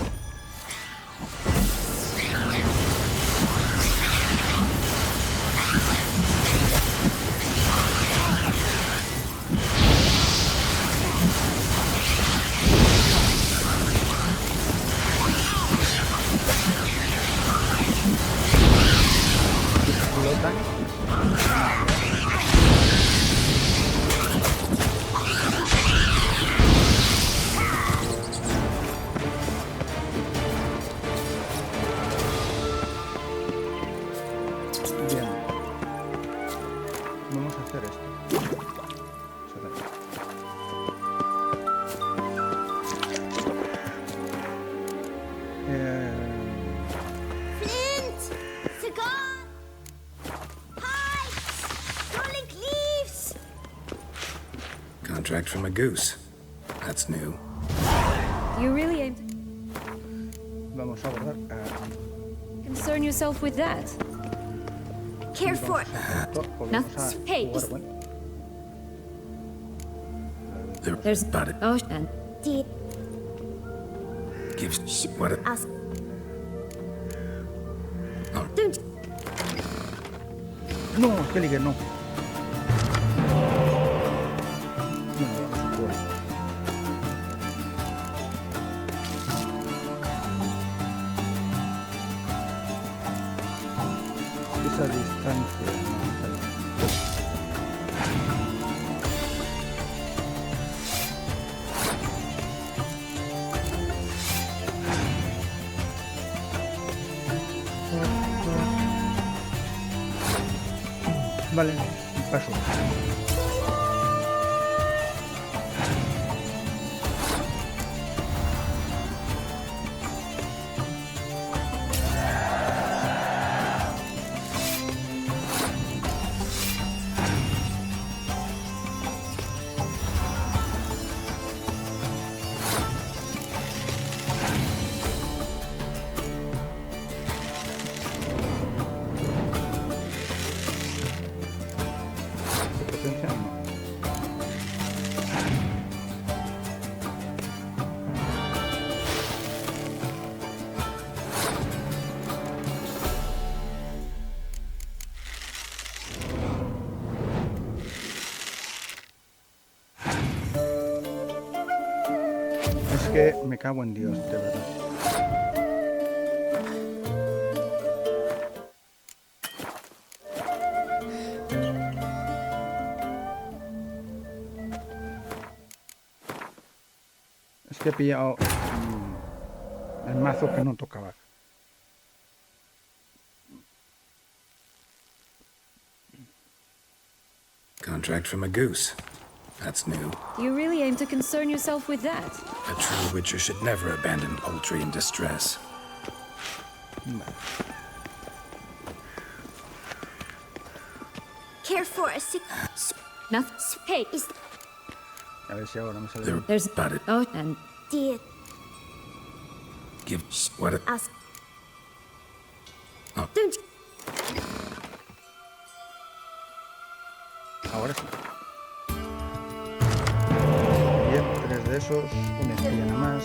Bien. Vamos a hacer esto. Flint! Cigar! Pipes! Rolling leaves! Contract from a goose. That's new. You really aim to Vamos a guardar. concern yourself with that? Care for Esto, No, volvemos a space. jugar, bueno. There's About it. oh, and did Gives what it. ask. Oh. Don't No, es que ligue, no. No, no se puede. Esa distancia. No, vale, paso. Potencia, no. Es que me cago en Dios, de verdad. Es que he pillado el mazo que no tocaba. Contract from a goose. That's new. you really aim to concern yourself with that? A true witcher should never abandon poultry in distress. care for a sick Nothing. Hey, is A ver si ahora me sale. There bien. there's about it. oh, and did Give what it. ask. Oh. Don't Ahora sí. Bien, 3 de esos, una espía nada más.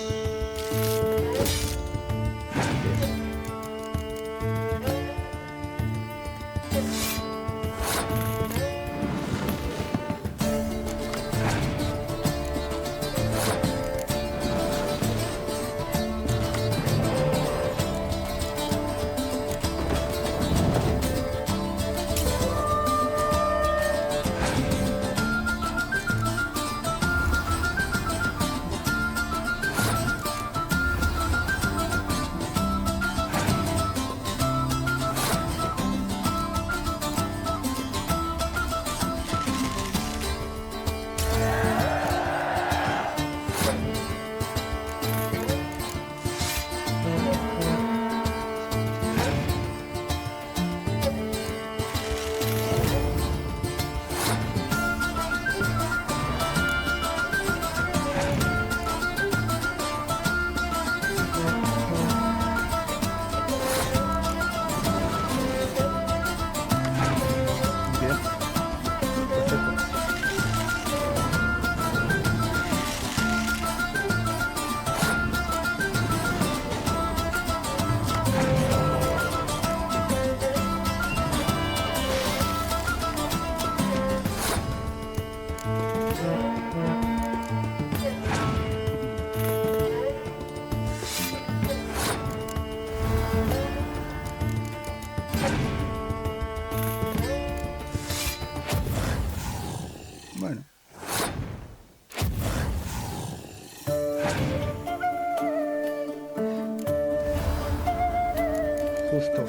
Justo.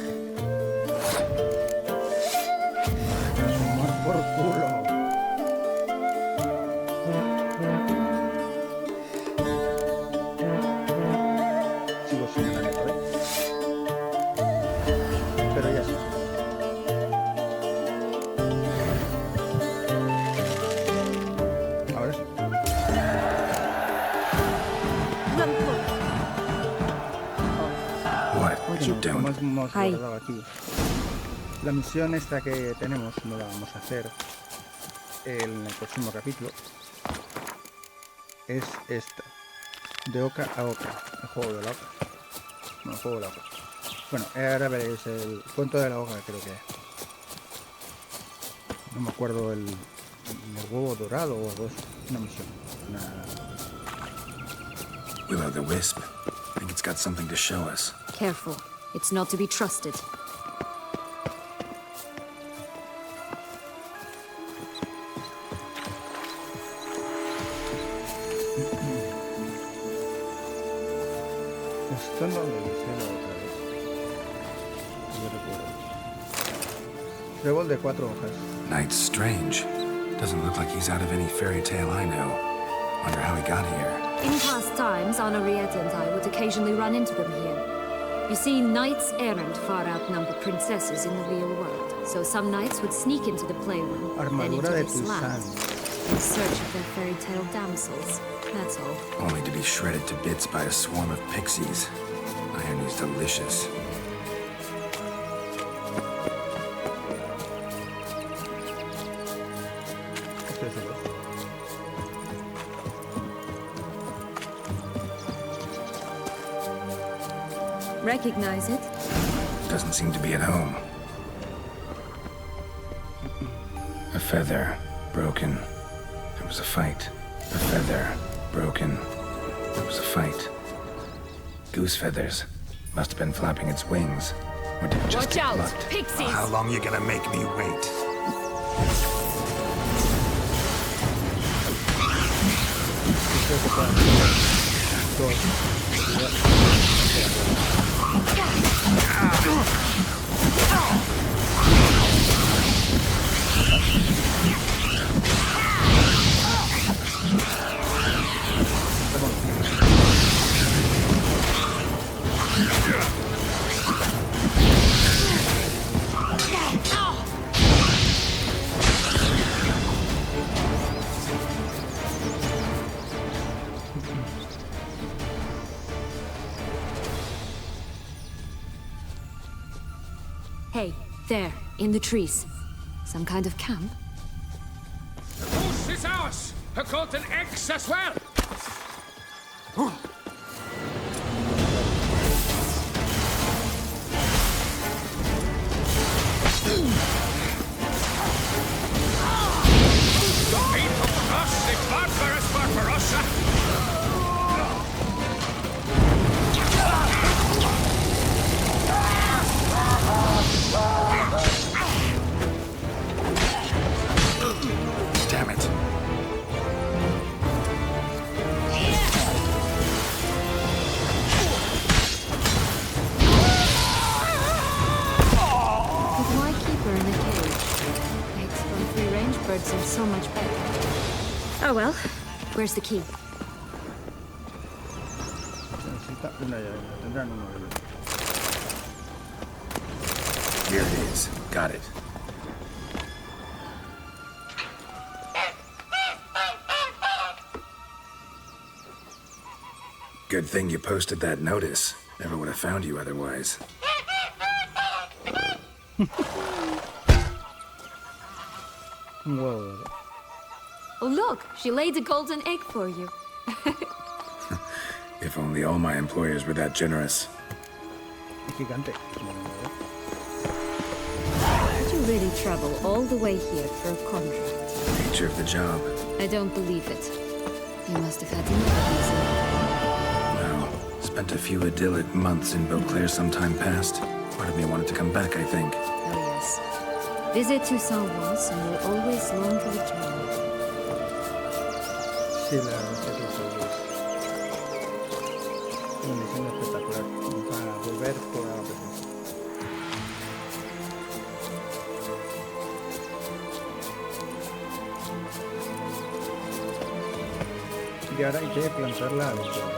A tomar por culo. Sigo sin el anillo, pero ya está. Ahora sí. Run, Paul. What? You Como don't. hemos Ay. guardado aquí. La misión esta que tenemos no la vamos a hacer en el próximo capítulo. Es esta. De oca a oca. El juego de la oca. No, el juego de la oca. Bueno, ahora veréis el cuento de la oca, creo que es. No me acuerdo el huevo dorado o algo así. Una misión. Will-o'-the-wisp. I think it's got something to show us. Careful. It's not to be trusted. Esto no lo hice la otra vez. Yo recuerdo. Trébol de 4 hojas. Night's strange. Doesn't look like he's out of any fairy tale I know. Wonder how he got here. In past times, Henrietta and I would occasionally run into them here. You see, knights errant far outnumber princesses in the real world. So some knights would sneak into the playroom, then into Armadura de this land, Tizán. in search of their fairy tale damsels. That's all. Only to be shredded to bits by a swarm of pixies. Irony's delicious. Este es el otro. Recognize it? Doesn't seem to be at home. A feather, broken. There was a fight. A feather, broken. There was a fight. Goose feathers. Must have been flapping its wings. Or did it just Watch get out! plucked? Pixies! Oh, how long you gonna make me wait? Hey, there, in the trees. Some kind of camp? The goose is ours! Her golden eggs as well! Damn it. But why keep her in a cage? Eggs from free-range birds are so much better. Oh well. Where's the key? Necesita una llave. Tendrán uno de ellos. Here it is. Got it. Good thing you posted that notice. Never would have found you otherwise. Un huevo de oro. Oh look, she laid a golden egg for you. If only all my employers were that generous. Es gigante. Did you really travel all the way here for a contract? Nature of the job. I don't believe it. You must have had enough Well, spent a few idyllic months in Beauclair some time past. Part of me wanted to come back, I think. Oh yes. Visit Toussaint once and you'll always long to return. Sí, la verdad es que sí, es una misión espectacular. Para volver por la presencia. y ahora hay que plantar la lechuga.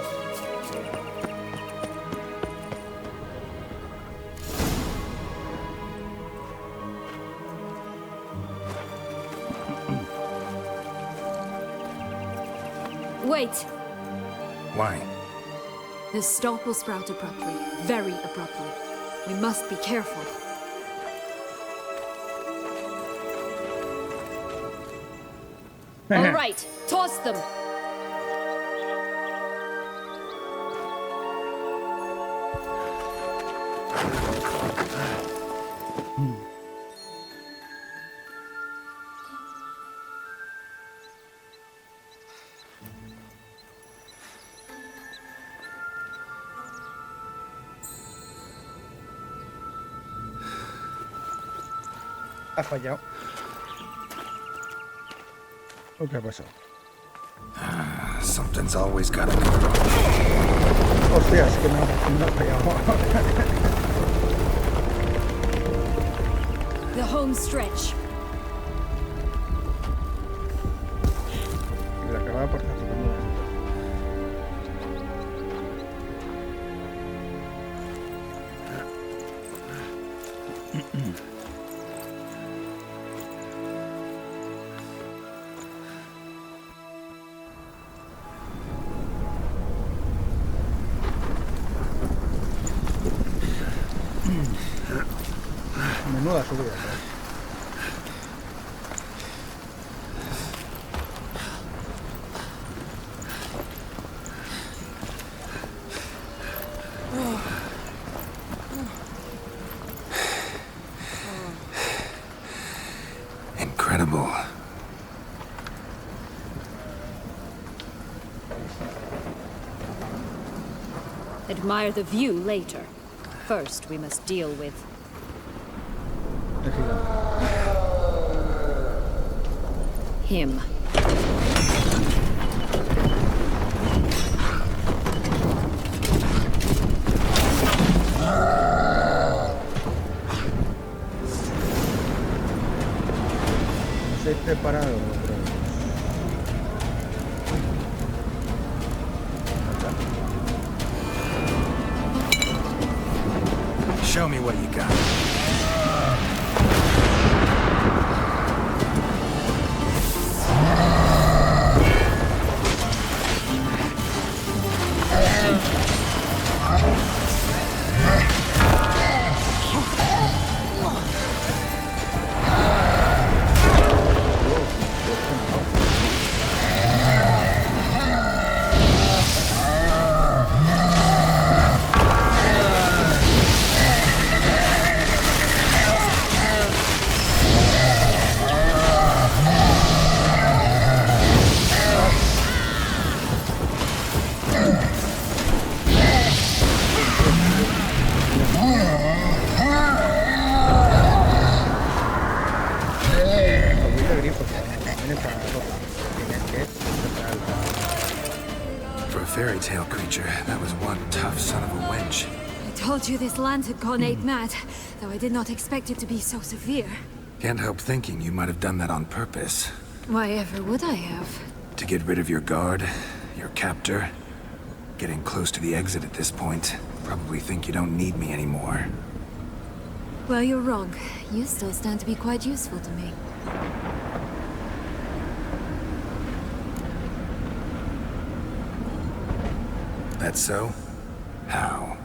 Wait! Why? The stalk will sprout abruptly. Very abruptly. We must be careful. All right, toss them! Ha fallado. ¿O qué ha pasado? Something's always gotta go. Hostias, que no ha fallado. The home stretch. La acababa por hacer como... Menuda subida, ¿sabes? Incredible. Admire the view later. First, we must deal with El gigante. him. Estoy preparado. Show me what you got. For a fairy tale creature, that was one tough son of a wench. I told you this land had gone ape mad, though I did not expect it to be so severe. Can't help thinking you might have done that on purpose. Why ever would I have? To get rid of your guard, your captor. Getting close to the exit at this point. Probably think you don't need me anymore. Well, you're wrong. You still stand to be quite useful to me. That so? How?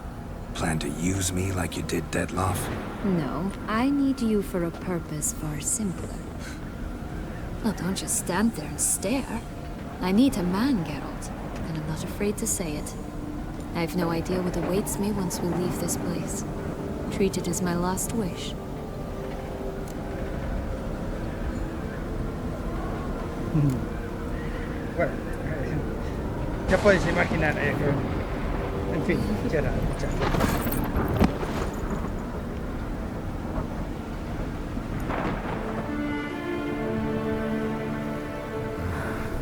Plan to use me like you did Detloff? No, I need you for a purpose far simpler. Well, don't just stand there and stare. I need a man, Geralt, and I'm not afraid to say it. I have no idea what awaits me once we leave this place. Treat it as my last wish. Bueno, ya podéis imaginar, en fin, ya era, ya.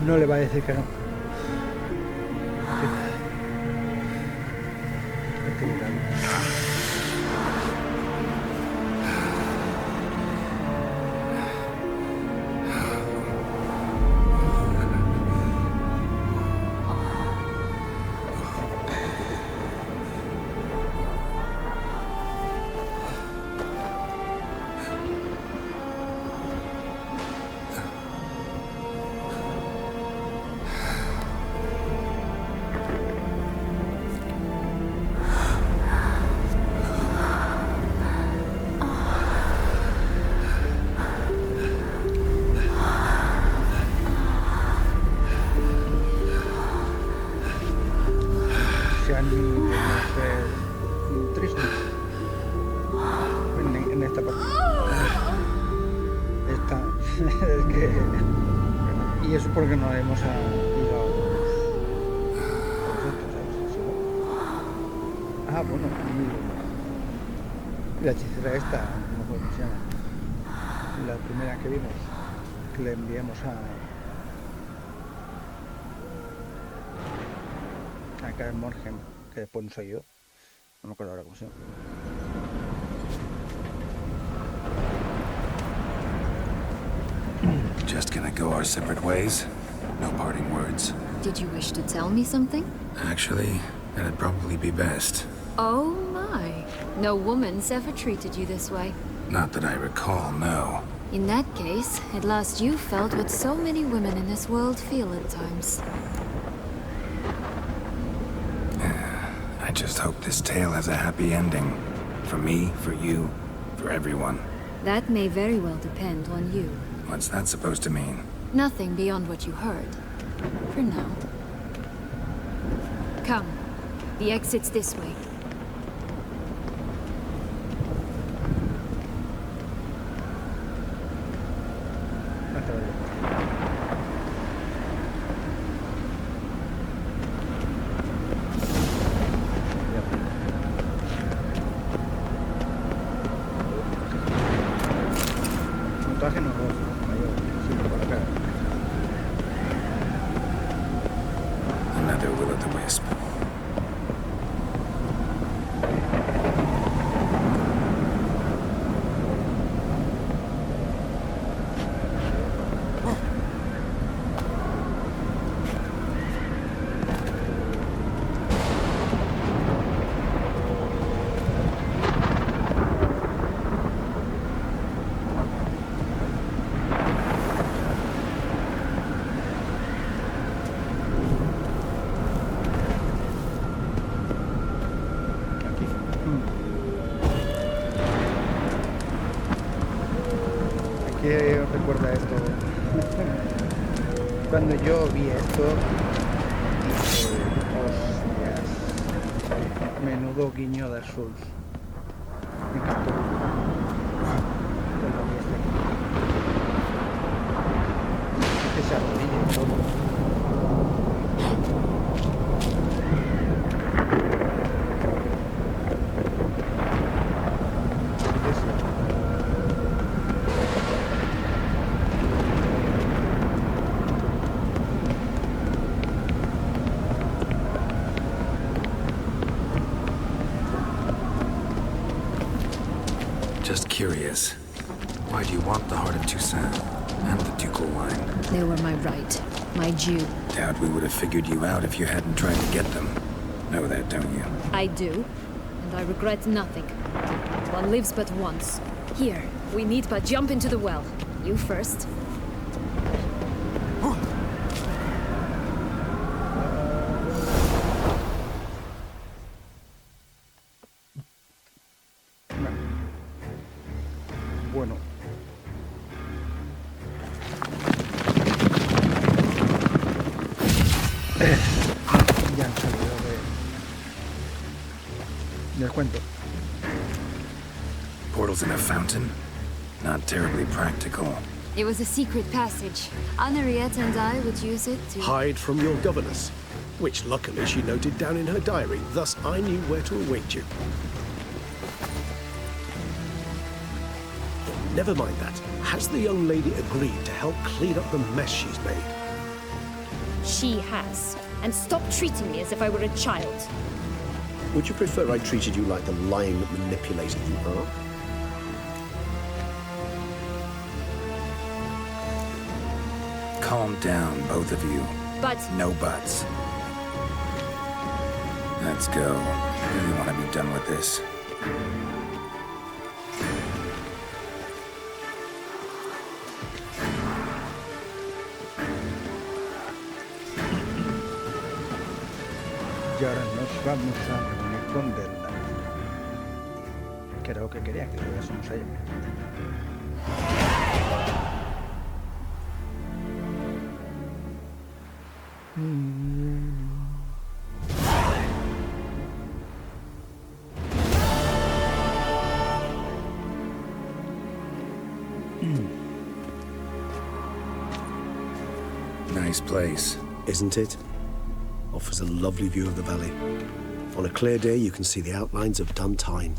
No le va a decir que no. Estoy gritando. esta parte. Esta. Es que... Y eso es porque no hemos ido a los otros, ¿sabes? Eso, ¿no? Ah, bueno. Y la hechicera esta, no me acuerdo cómo se llama. La primera que vimos, que le enviamos a Karen Morgen, que después nos ayudó. No me acuerdo ahora cómo se llama. Just gonna go our separate ways? No parting words? Did you wish to tell me something? Actually, that'd probably be best. Oh my. No woman's ever treated you this way. Not that I recall, no. In that case, at last you felt what so many women in this world feel at times. I just hope this tale has a happy ending. For me, for you, for everyone. That may very well depend on you. What's that supposed to mean? Nothing beyond what you heard. For now. Come. The exit's this way. Montaje no lo mayor, siempre por acá. Another will-o'-the-wisp. Aquí. Aquí os recuerda esto. Cuando yo vi esto, dije, hostias, menudo guiño de Souls. Me encantó. Cuando vi esto. Esa rodilla y todo. Just curious. Why do you want the heart of Toussaint and the ducal wine? They were my right. My due. Doubt we would have figured you out if you hadn't tried to get them. Know that, don't you? I do. And I regret nothing. One lives but once. Here, we need but jump into the well. You first. Bueno. Ya han salido del cuento. Portals in a fountain? Not terribly practical. It was a secret passage. Henriette and I would use it to... Hide from your governess, which luckily she noted down in her diary, thus I knew where to await you. Never mind that. Has the young lady agreed to help clean up the mess she's made? She has. And stop treating me as if I were a child. Would you prefer I treated you like the lying manipulator you are? Calm down, both of you. But No buts. Let's go. I really want to be done with this. Y ahora nos vamos a reunir con Delta. Que era lo que quería, que lo viésemos allá. Nice place. Isn't it? Offers a lovely view of the valley. On a clear day, you can see the outlines of Duntine.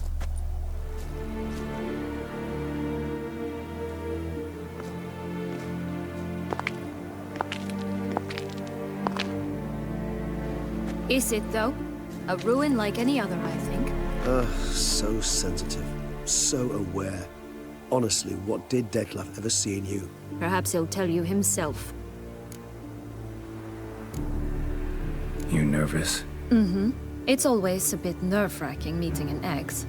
Is it, though? A ruin like any other, I think. So sensitive. So aware. Honestly, what did Detlef ever see in you? Perhaps he'll tell you himself. You nervous? Mm-hmm. It's always a bit nerve-wracking meeting an ex.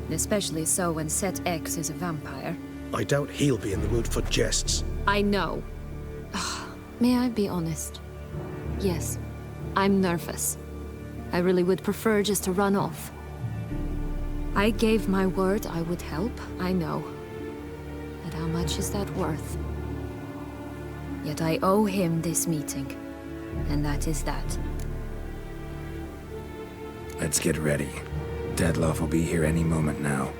Especially so when said ex is a vampire. I doubt he'll be in the mood for jests. I know. May I be honest? Yes, I'm nervous. I really would prefer just to run off. I gave my word I would help, I know. But how much is that worth? Yet I owe him this meeting. And that is that. Let's get ready. Detlef will be here any moment now.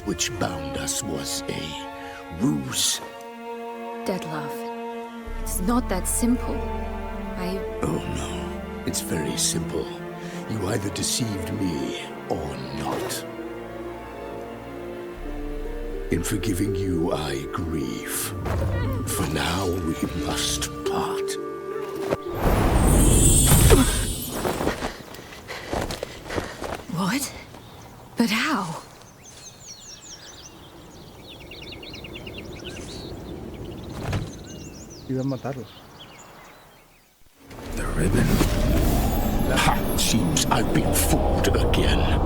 Which bound us was a ruse. Detlef, it's not that simple. Oh no, it's very simple. You either deceived me or not. In forgiving you, I grieve. For now, we must part. What? But how? Iba a matarlo. The ribbon. Seems I've been fooled again.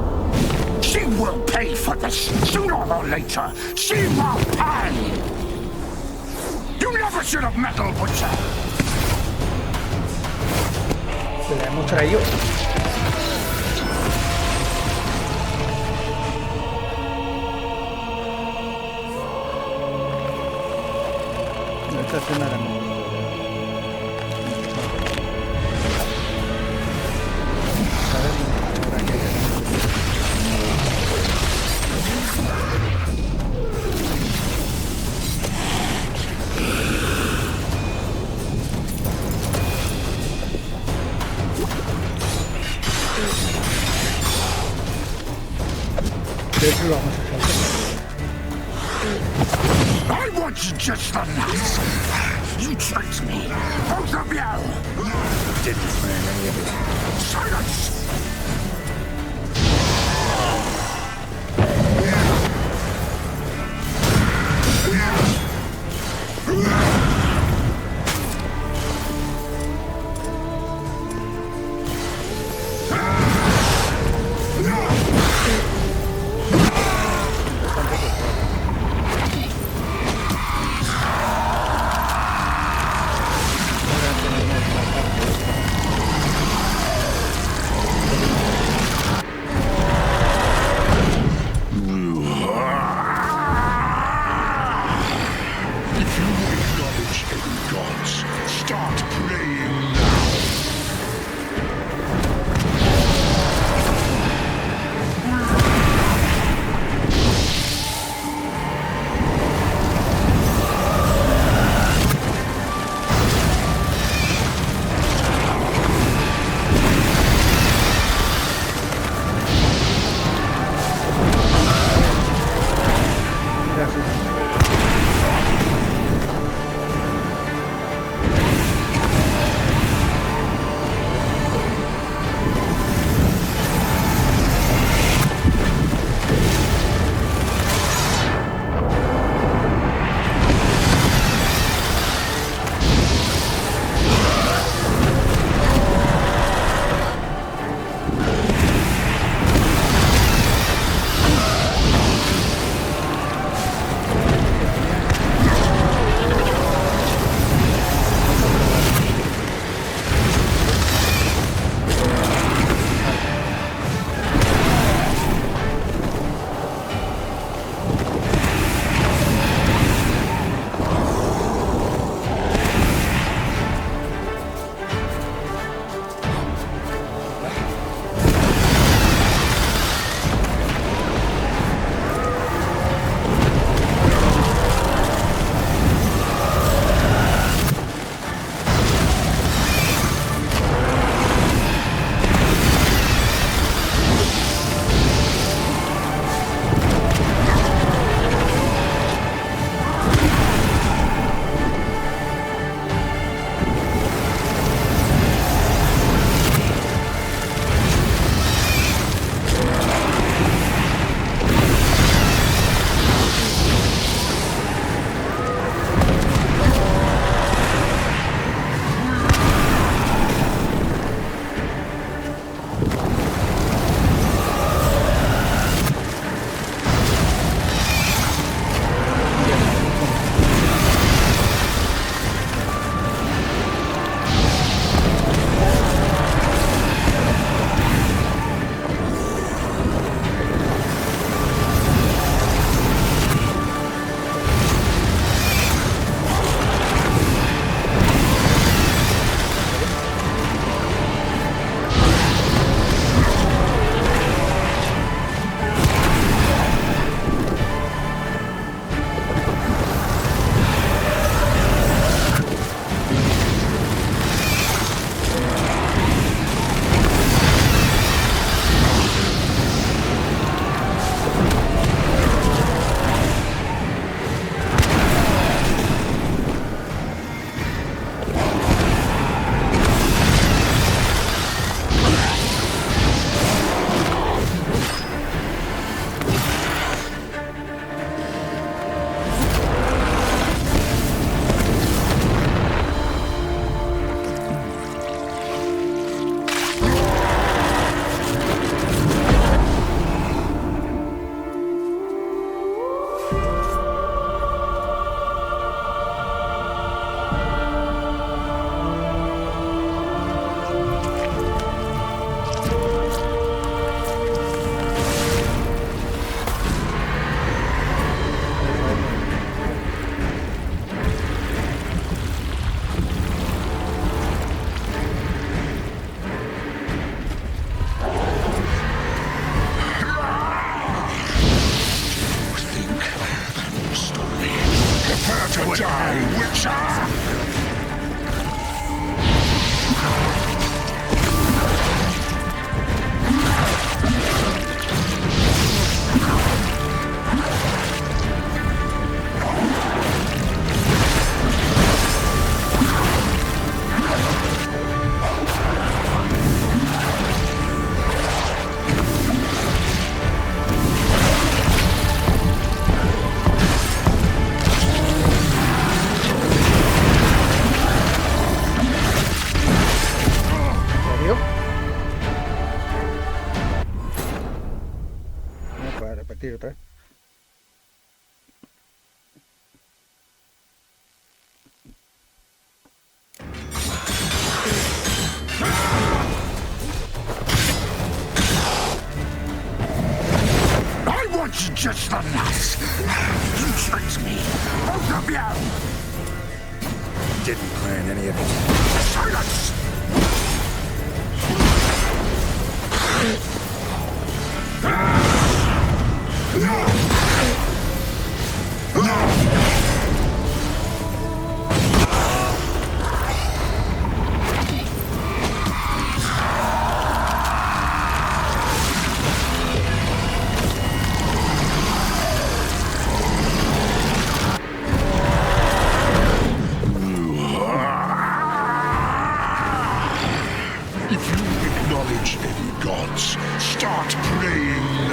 She will pay for this, sooner or later. She will pay! You never should have meddled with her! Se la hemos traído. Esta escena era muy... I want you just the last. You tricked me, both of you. Didn't plan any of it. Silence! to die, Witcher! Repetir otra vez. I want you just the last. You tricked me, both of you! Didn't plan any of it. Silence! If you acknowledge any gods, start praying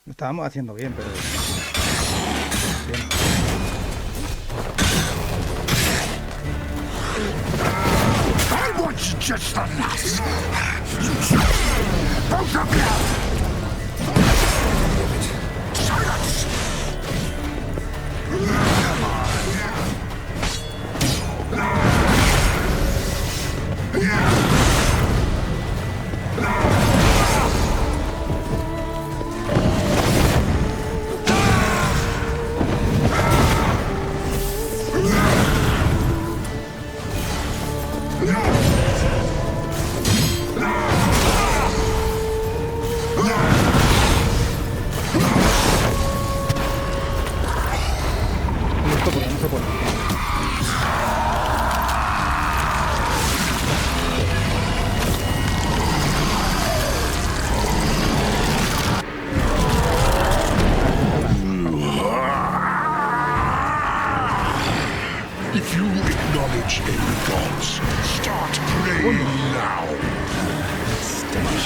Lo estábamos haciendo bien, pero... Bien. I want just the last. Both of you! Silence! Esto porque no se puede. If you acknowledge any gods, start praying now. Stench.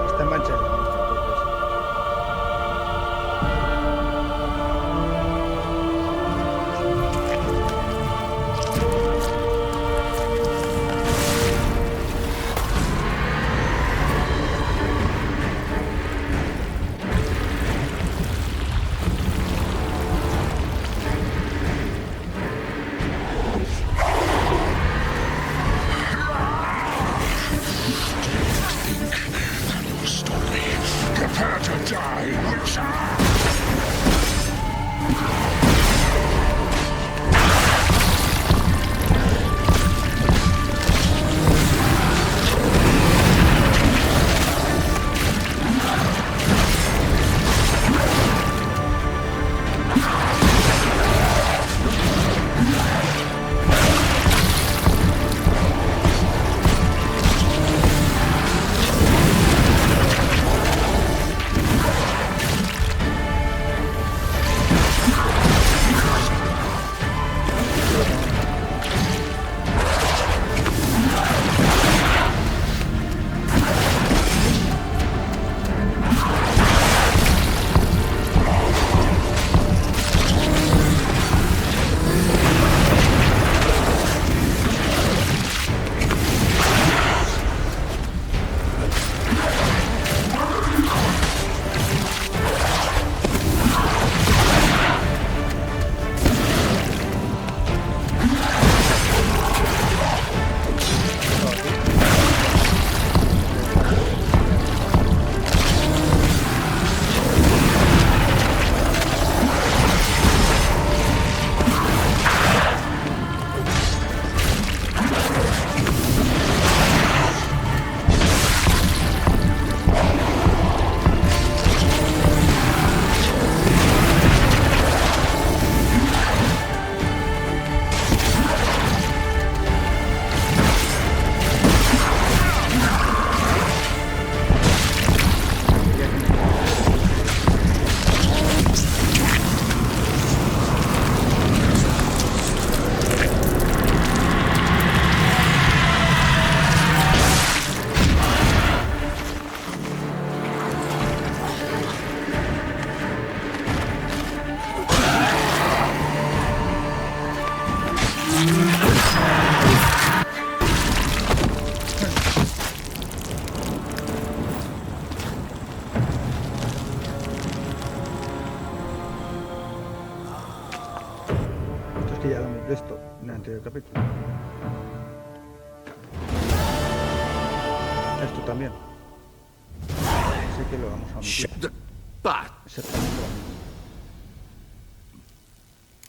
Está en mancha. Stop me. anterior capítulo. Esto también. Así que lo vamos a omitir. Exactamente lo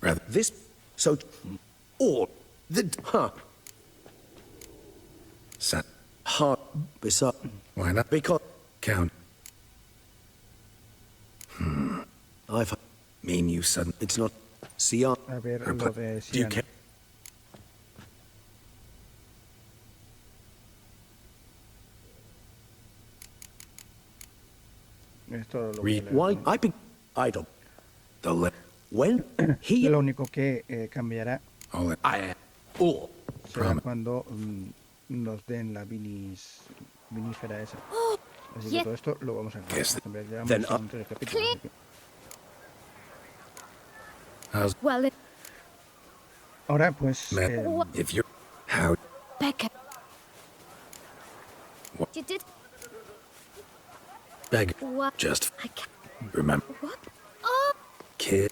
mismo. This, so, or, Set. hard, beside, Why not? because Count. I've, Mean you sudden. it's not, see, A ver, lo de you Sian. can, Esto lo voy a Read. leer, why, ¿no? I be, I don't, The lip. when, he, Lo único que cambiará All it. I, or, será Promise. cuando nos den la vinífera esa. Así que yeah. todo esto lo vamos a Yes. cambiar. Llevamos Then, en 3 capítulos. Así que... How's Well, Ahora, pues, man? If you're. How? Becca. What? You did Beg. what? Just. I can't. Remember. What? Oh, Kid.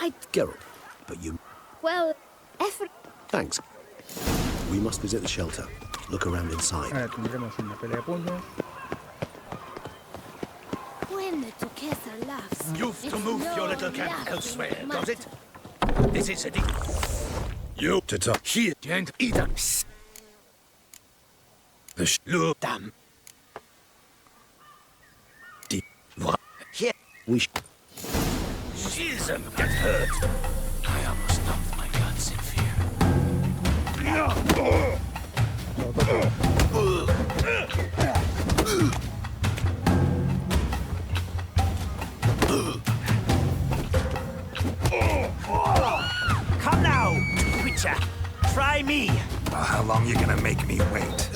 I. Geralt, but you, Well, effort. thanks. We must visit the shelter, look around inside. ahora tendremos una pelea de puños. When the Duquesa laughs, You've to it's move no your little camp laughing elsewhere, matter. does it? This is a deep. You. To talk. Here, and either. The Look, damn. deep. Here, We sh- schism, get hurt. I almost dumped my guts in fear. Come now, Witcher. Try me. Well, how long you gonna make me wait?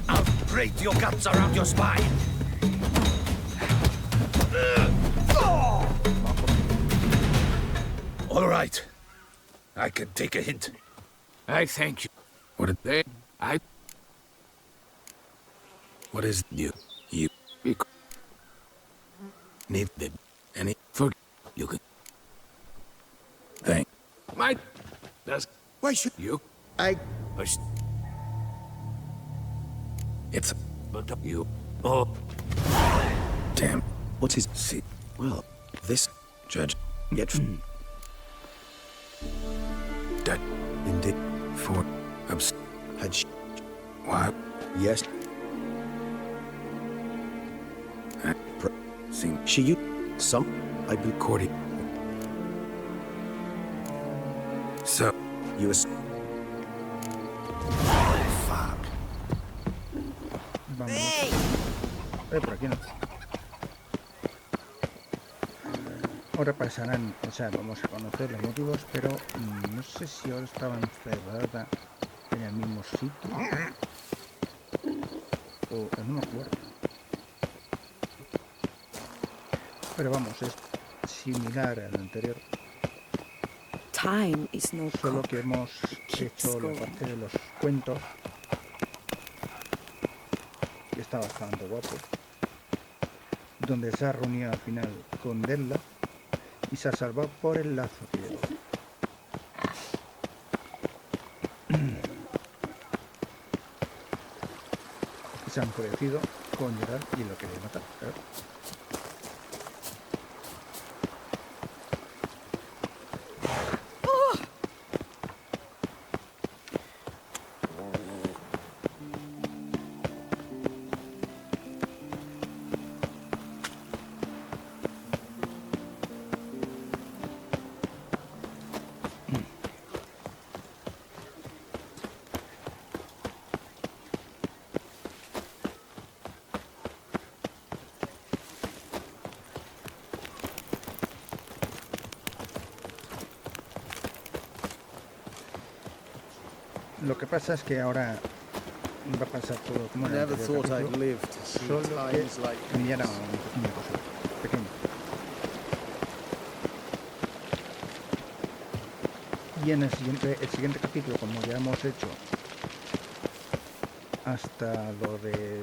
I'll break your guts around your spine. All right. I can take a hint. I thank you. What did They, I, What is you? You bec- need the any for, you can, thing? my, does, Why should you, I, push, it's but you, oh, damn. what's his, See, well, this, Judge. yet, Dead indeed, for abs. had sh- Why? yes, Seem she you, some, I be cordy. So you as, fuck. Vamos. Por aquí no. Ahora pasarán, o sea, vamos a conocer los motivos, pero no sé si ahora estaba encerrada en el mismo sitio o no me acuerdo. Pero vamos, es similar al anterior, Time is no solo cock. que hemos hecho la parte de los cuentos, que está bastante guapo, donde se ha reunido al final con Della y se ha salvado por el lazo que lleva. Y se han enfurecido con Geralt y lo quería matar, claro. Lo que pasa es que ahora va a pasar todo como en el Never anterior thought I'd capítulo, live to see solo times que like cambiará these. una cosa pequeña. Y en el siguiente capítulo, como ya hemos hecho hasta lo de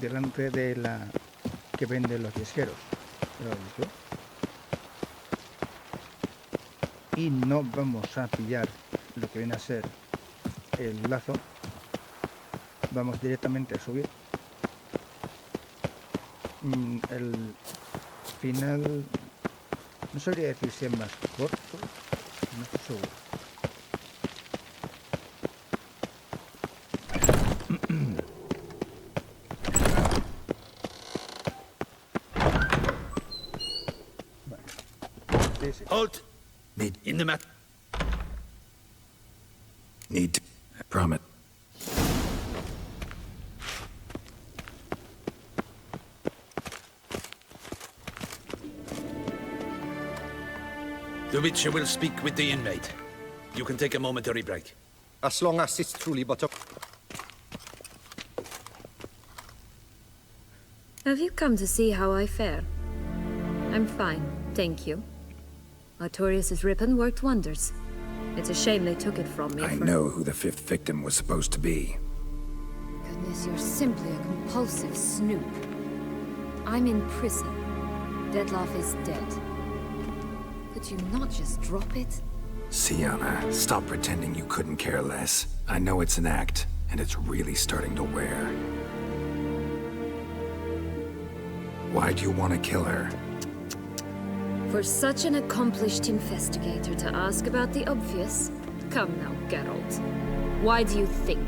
delante de la que vende los disqueros, lo he dicho, y no vamos a pillar lo que viene a ser el lazo, vamos directamente a subir. El final no sabría decir si es más corto, no estoy seguro. Vale. Sí. Halt! In the mat. Need to... Promise. The Witcher will speak with the inmate. You can take a momentary break. As long as it's truly but Have you come to see how I fare? I'm fine, thank you. Artorias' ribbon worked wonders. It's a shame they took it from me. I know who the 5th victim was supposed to be. Goodness, you're simply a compulsive snoop. I'm in prison. Detlef is dead. Could you not just drop it? Sienna, stop pretending you couldn't care less. I know it's an act, and it's really starting to wear. Why do you want to kill her? For such an accomplished investigator to ask about the obvious? Come now, Geralt. Why do you think?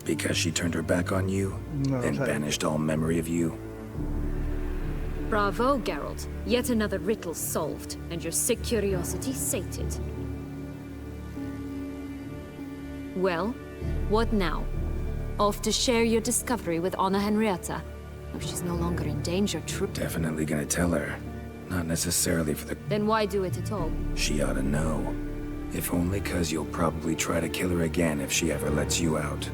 Because she turned her back on you, and banished all memory of you? Bravo, Geralt. Yet another riddle solved, and your sick curiosity sated. Well, what now? Off to share your discovery with Anna Henrietta? Oh, she's no longer in danger, true. Definitely gonna tell her. Not necessarily for the... Then why do it at all? She ought to know. If only 'cause you'll probably try to kill her again if she ever lets you out.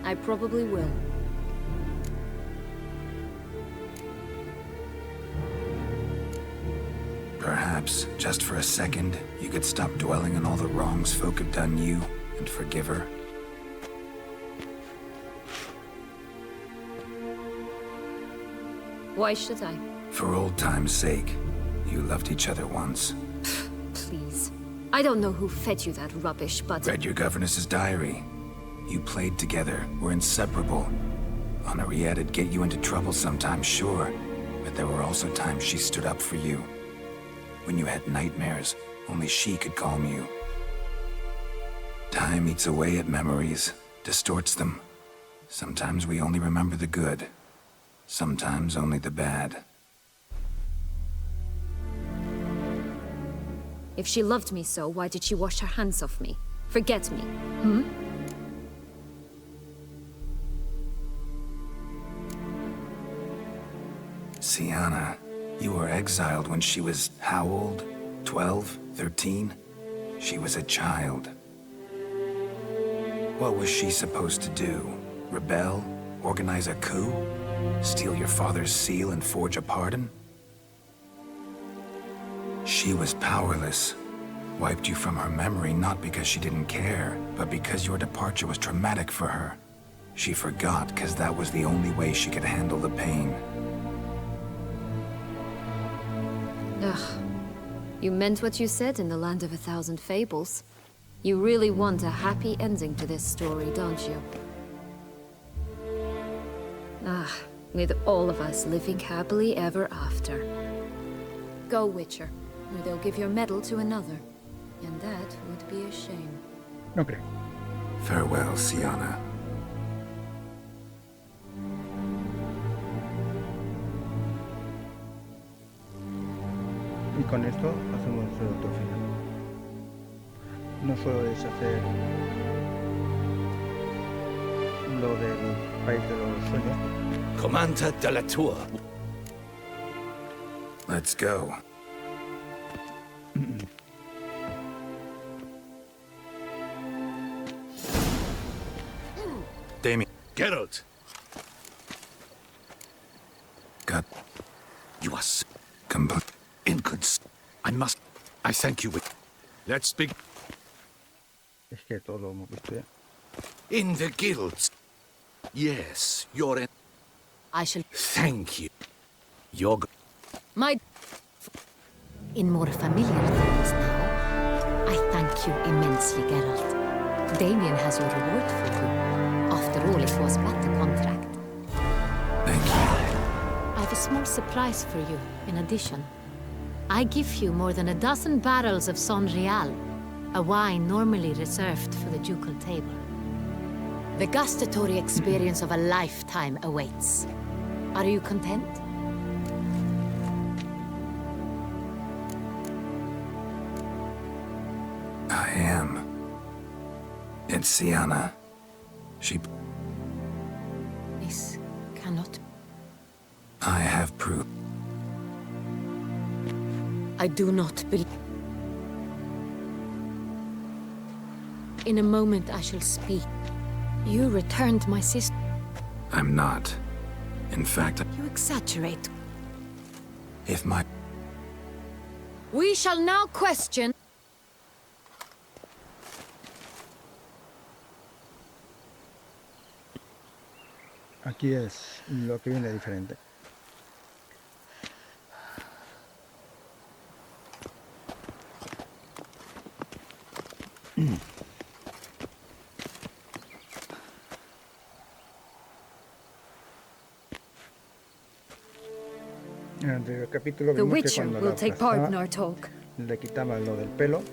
I probably will. Perhaps, just for a second, you could stop dwelling on all the wrongs folk have done you, and forgive her. Why should I? For old time's sake. You loved each other once. Please. I don't know who fed you that rubbish, but... Read your governess's diary. You played together, were inseparable. Henriette'd get you into trouble sometimes, sure. But there were also times she stood up for you. When you had nightmares, only she could calm you. Time eats away at memories, distorts them. Sometimes we only remember the good. Sometimes only the bad. If she loved me so, why did she wash her hands off me? Forget me, Sienna, you were exiled when she was how old? 12? 13? She was a child. What was she supposed to do? Rebel? Organize a coup? Steal your father's seal and forge a pardon? She was powerless. Wiped you from her memory not because she didn't care, but because your departure was traumatic for her. She forgot because that was the only way she could handle the pain. Ugh. You meant what you said in the Land of a Thousand Fables. You really want a happy ending to this story, don't you? Ah, with all of us living happily ever after. Go, Witcher, or they'll give your medal to another. And that would be a shame. No creo. Farewell, Sienna. Y con esto hacemos el otro final. No solo es hacer lo del país de los sueños. Commander de la Tour. Let's go. Damien. Geralt. You are so Complete. I must. I thank you. Let's begin. Es que todo lo hemos visto ya. In the guilds. Yes, you're in. I shall... Thank you. You're. My... In more familiar things now, I thank you immensely, Geralt. Damien has your reward for you. After all, it was but a contract. Thank you. I have a small surprise for you, in addition. I give you more than a dozen barrels of Son Real, a wine normally reserved for the ducal table. The gustatory experience of a lifetime awaits. Are you content? I am. It's Sienna. She... This cannot... I have proof. I do not believe... In a moment I shall speak. You returned my sister. I'm not. In fact, You exaggerate. if my... We shall now question... Aquí es lo que viene diferente. En el anterior capítulo The vimos que Witcher cuando will la take part in abrazaba, our talk. le quitaban lo del pelo.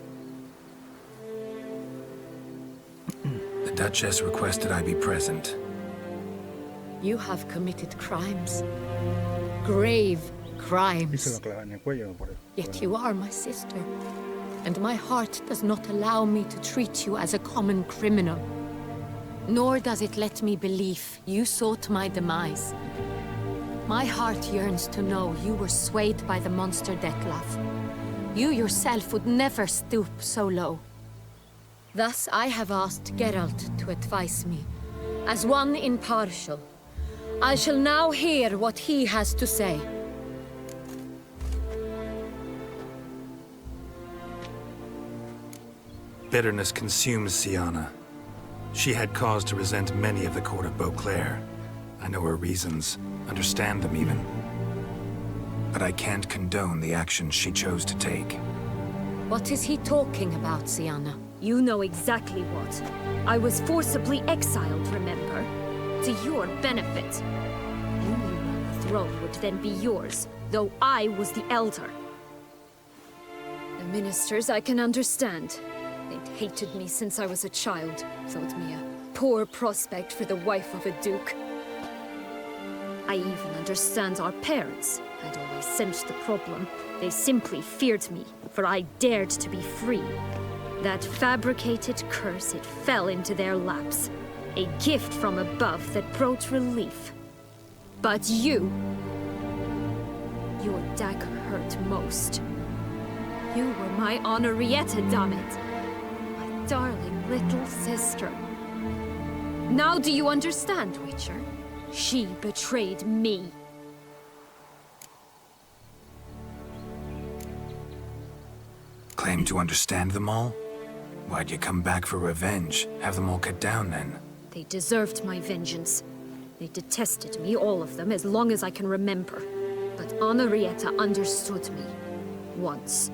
The Duchess requested I be present. You have committed crimes. Grave Y se crimes. lo clavan en el cuello. Por eso. Yet you are my sister. And my heart does not allow me to treat you as a common criminal. Nor does it let me believe you sought my demise. My heart yearns to know you were swayed by the monster Dettlaff. You yourself would never stoop so low. Thus I have asked Geralt to advise me, as one impartial. I shall now hear what he has to say. Bitterness consumes Sienna. She had cause to resent many of the court of Beauclair. I know her reasons, understand them even. But I can't condone the actions she chose to take. What is he talking about, Sienna? You know exactly what. I was forcibly exiled, remember? To your benefit. You knew the throne would then be yours, though I was the elder. The ministers I can understand. They'd hated me since I was a child, thought me a poor prospect for the wife of a duke. I even understand our parents. I'd always sensed the problem. They simply feared me, for I dared to be free. That fabricated curse, it fell into their laps. A gift from above that brought relief. But you... Your dagger hurt most. You were my Henrietta, damn it. My darling little sister. Now do you understand, Witcher? She betrayed me. Claim to understand them all? Why'd you come back for revenge? Have them all cut down then? They deserved my vengeance. They detested me, all of them, as long as I can remember. But Henrietta understood me. Once.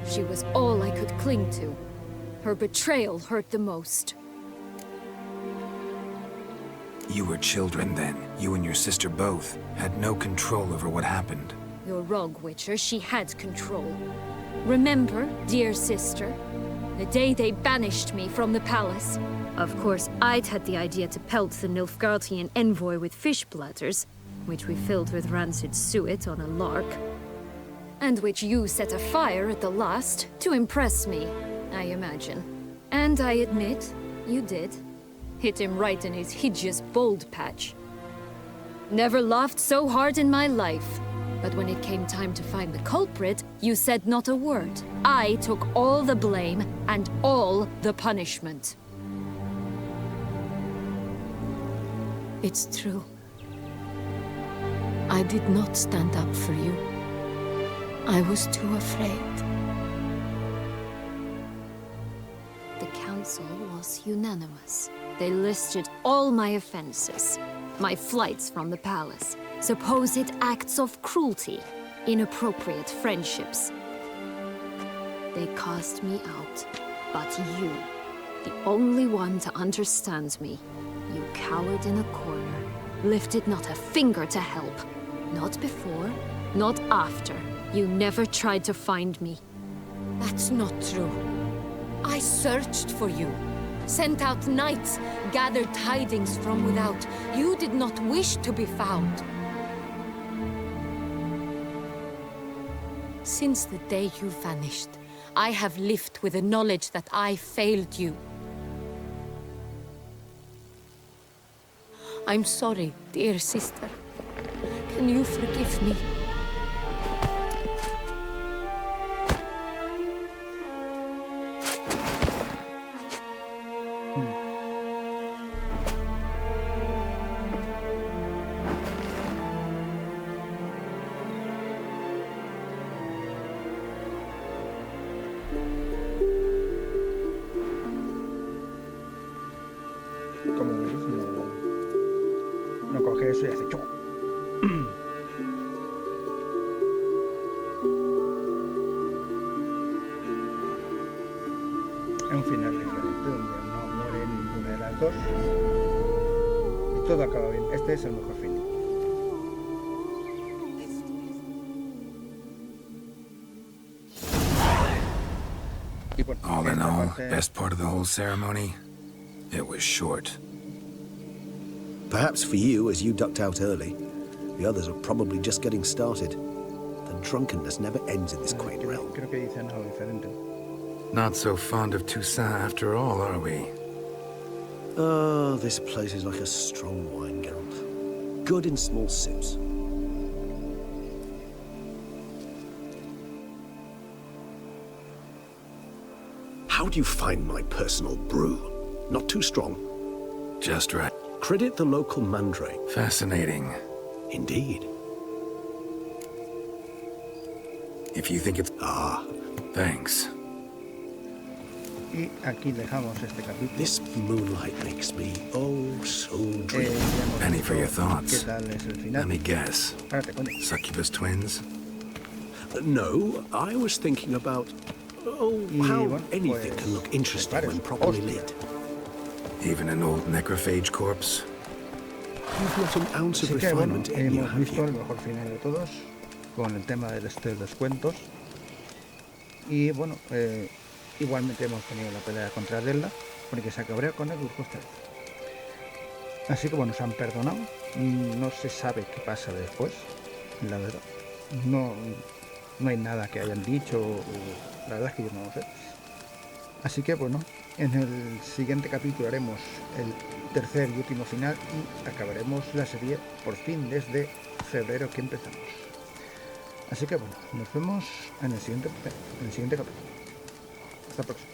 She was all I could cling to. Her betrayal hurt the most. You were children then. You and your sister both had no control over what happened. You're wrong, Witcher. She had control. Remember, dear sister, the day they banished me from the palace? Of course, I'd had the idea to pelt the Nilfgaardian envoy with fish bladders, which we filled with rancid suet on a lark. And which you set afire at the last, to impress me, I imagine. And I admit, you did. Hit him right in his hideous bald patch. Never laughed so hard in my life. But when it came time to find the culprit, you said not a word. I took all the blame and all the punishment. It's true. I I did not stand up for you. I was too afraid. The council was unanimous. They listed all my offenses. My flights from the palace, supposed acts of cruelty, inappropriate friendships. They cast me out, but you, the only one to understand me, you cowered in a corner, lifted not a finger to help. Not before, not after. You never tried to find me. That's not true. I searched for you, sent out knights, gathered tidings from without. You did not wish to be found. Since the day you vanished, I have lived with the knowledge that I failed you. I'm sorry, dear sister. Can you forgive me? Como veis, no coge eso y hace choc. Es un final diferente donde no muere ninguna de las dos y todo acaba bien. Este es el mejor final. Y bueno, All in esta all, parte- best part of the whole ceremony? It was short. Perhaps for you, as you ducked out early. The others are probably just getting started. The drunkenness never ends in this quaint realm. Creo que dicen algo diferente. Not so fond of Toussaint after all, are we? Oh, this place is like a strong wine, Geralt. Good in small sips. How do you find my personal brew? Not too strong? Just right. Credit the local mandrake. Fascinating. Indeed. If you think it's... Ah, Thanks. Y aquí dejamos este capítulo. this moonlight makes me oh so Ya dreamy. hemos Penny for visto your thoughts. ¿Qué tal es el final? Let me guess. Párate, coño. Succubus twins? No, I was thinking about how bueno, anything pues, can look interesting when prepárese. properly Hostia. lit. Even an old necrophage corpse? You've not an ounce of Así que bueno, refinement in you, hemos have visto el you? mejor final de todos con el tema de los cuentos. Y bueno, igualmente hemos tenido la pelea contra Della, porque se cabreó con él justo. Así que bueno, se han perdonado. No se sabe qué pasa después, la verdad. No hay nada que hayan dicho, la verdad es que yo no lo sé. Así que bueno, en el siguiente capítulo haremos el tercer y último final y acabaremos la serie por fin desde febrero que empezamos. Así que bueno, nos vemos en el siguiente capítulo. Hasta la próxima.